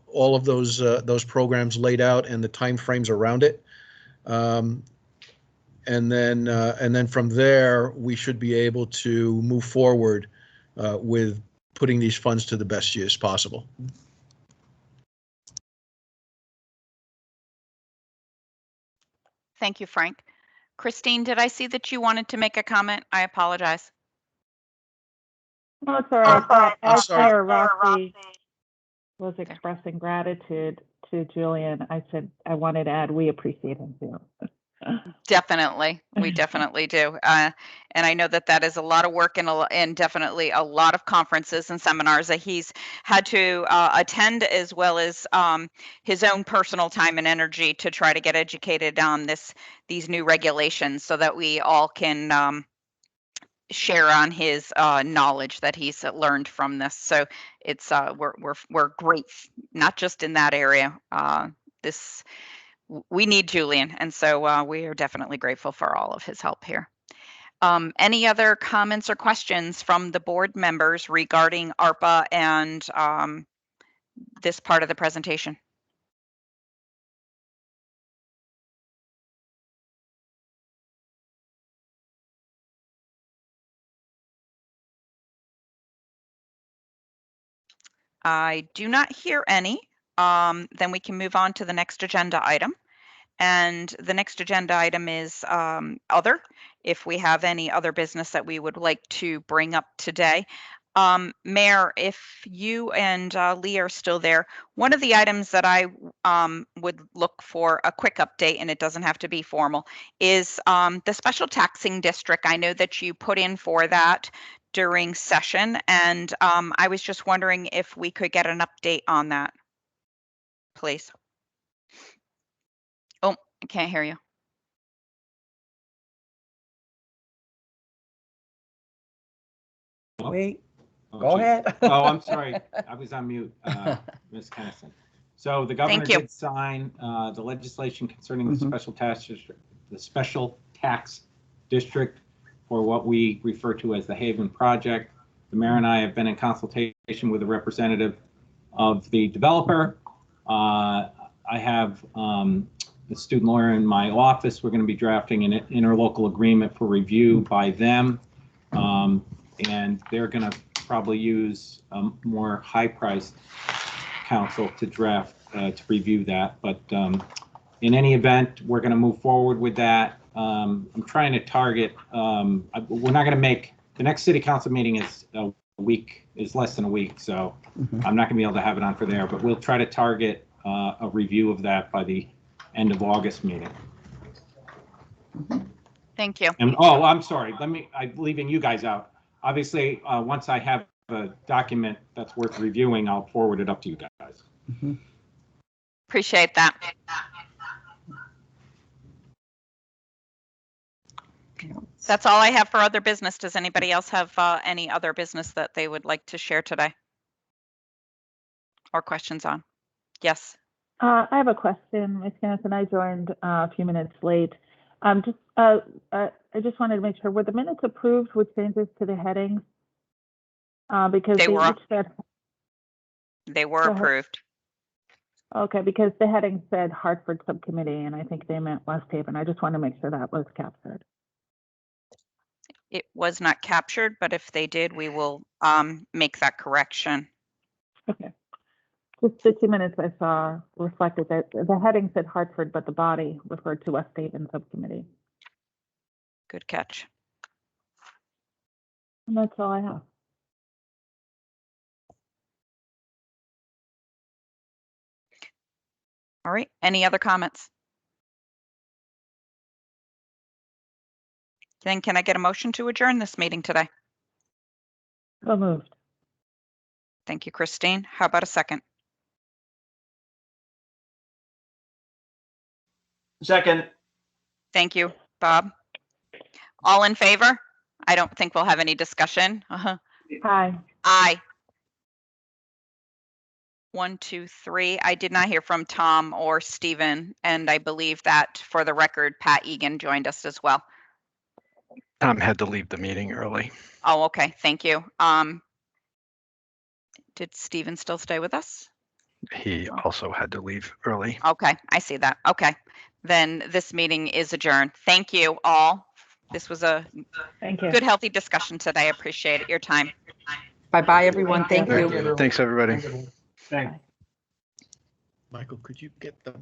all of those programs laid out and the timeframes around it. And then from there, we should be able to move forward with putting these funds to the best use possible. Thank you, Frank. Christine, did I see that you wanted to make a comment? I apologize. No, it's all right. As sorry. Mayor Rossi was expressing gratitude to Julian, I said I wanted to add we appreciate him too. Definitely, we definitely do, and I know that is a lot of work and definitely a lot of conferences and seminars that he's had to attend, as well as his own personal time and energy to try to get educated on these new regulations, so that we all can share on his knowledge that he's learned from this. So it's we're great, not just in that area. We need Julian, and so we are definitely grateful for all of his help here. Any other comments or questions from the board members regarding ARPA and this part of the presentation? I do not hear any. Then we can move on to the next agenda item. And the next agenda item is other, if we have any other business that we would like to bring up today. Mayor, if you and Lee are still there, one of the items that I would look for a quick update, and it doesn't have to be formal, is the special taxing district. I know that you put in for that during session, and I was just wondering if we could get an update on that, please. Oh, I can't hear you. Wait, Oh, go geez. ahead. Oh, I'm sorry. I was on mute, Ms. Kennison. So the governor did sign the legislation concerning the special tax district, the special tax district, for what we refer to as the Haven Project. The mayor and I have been in consultation with a representative of the developer. I have the student lawyer in my office. We're going to be drafting an interlocal agreement for review by them. And they're going to probably use a more high-priced counsel to draft, to review that. But in any event, we're going to move forward with that. I'm trying to target, we're not going to make, the next city council meeting is less than a week. So I'm not going to be able to have it on for there, but we'll try to target a review of that by the end of August meeting. Thank you. And oh, I'm sorry. I'm leaving you guys out. Obviously, once I have a document that's worth reviewing, I'll forward it up to you guys. Appreciate that. That's all I have for other business. Does anybody else have any other business that they would like to share today? Or questions on? Yes. I have a question, Ms. Kennison. I joined a few minutes late. I just wanted to make sure, were the minutes approved with changes to the headings? Because They were, each said. they were approved. Okay, because the heading said Hartford Subcommittee, and I think they meant West Haven. I just want to make sure that was captured. It was not captured, but if they did, we will make that correction. Okay. Just the 2 minutes I saw reflected that the heading said Hartford, but the body referred to West Haven Subcommittee. Good catch. And that's all I have. All right. Any other comments? Then can I get a motion to adjourn this meeting today? So moved. Thank you, Christine. How about a second? Second. Thank you, Bob. All in favor? I don't think we'll have any discussion. Aye. Aye. 1, 2, 3. I did not hear from Tom or Stephen, and I believe that for the record, Pat Egan joined us as well. Tom had to leave the meeting early. Oh, okay. Thank you. Did Stephen still stay with us? He also had to leave early. Okay, I see that. Okay, then this meeting is adjourned. Thank you all. This was a good, healthy discussion today. I appreciate your time. Bye-bye, everyone. Thank you. Thanks, everybody. Thanks. Michael, could you get the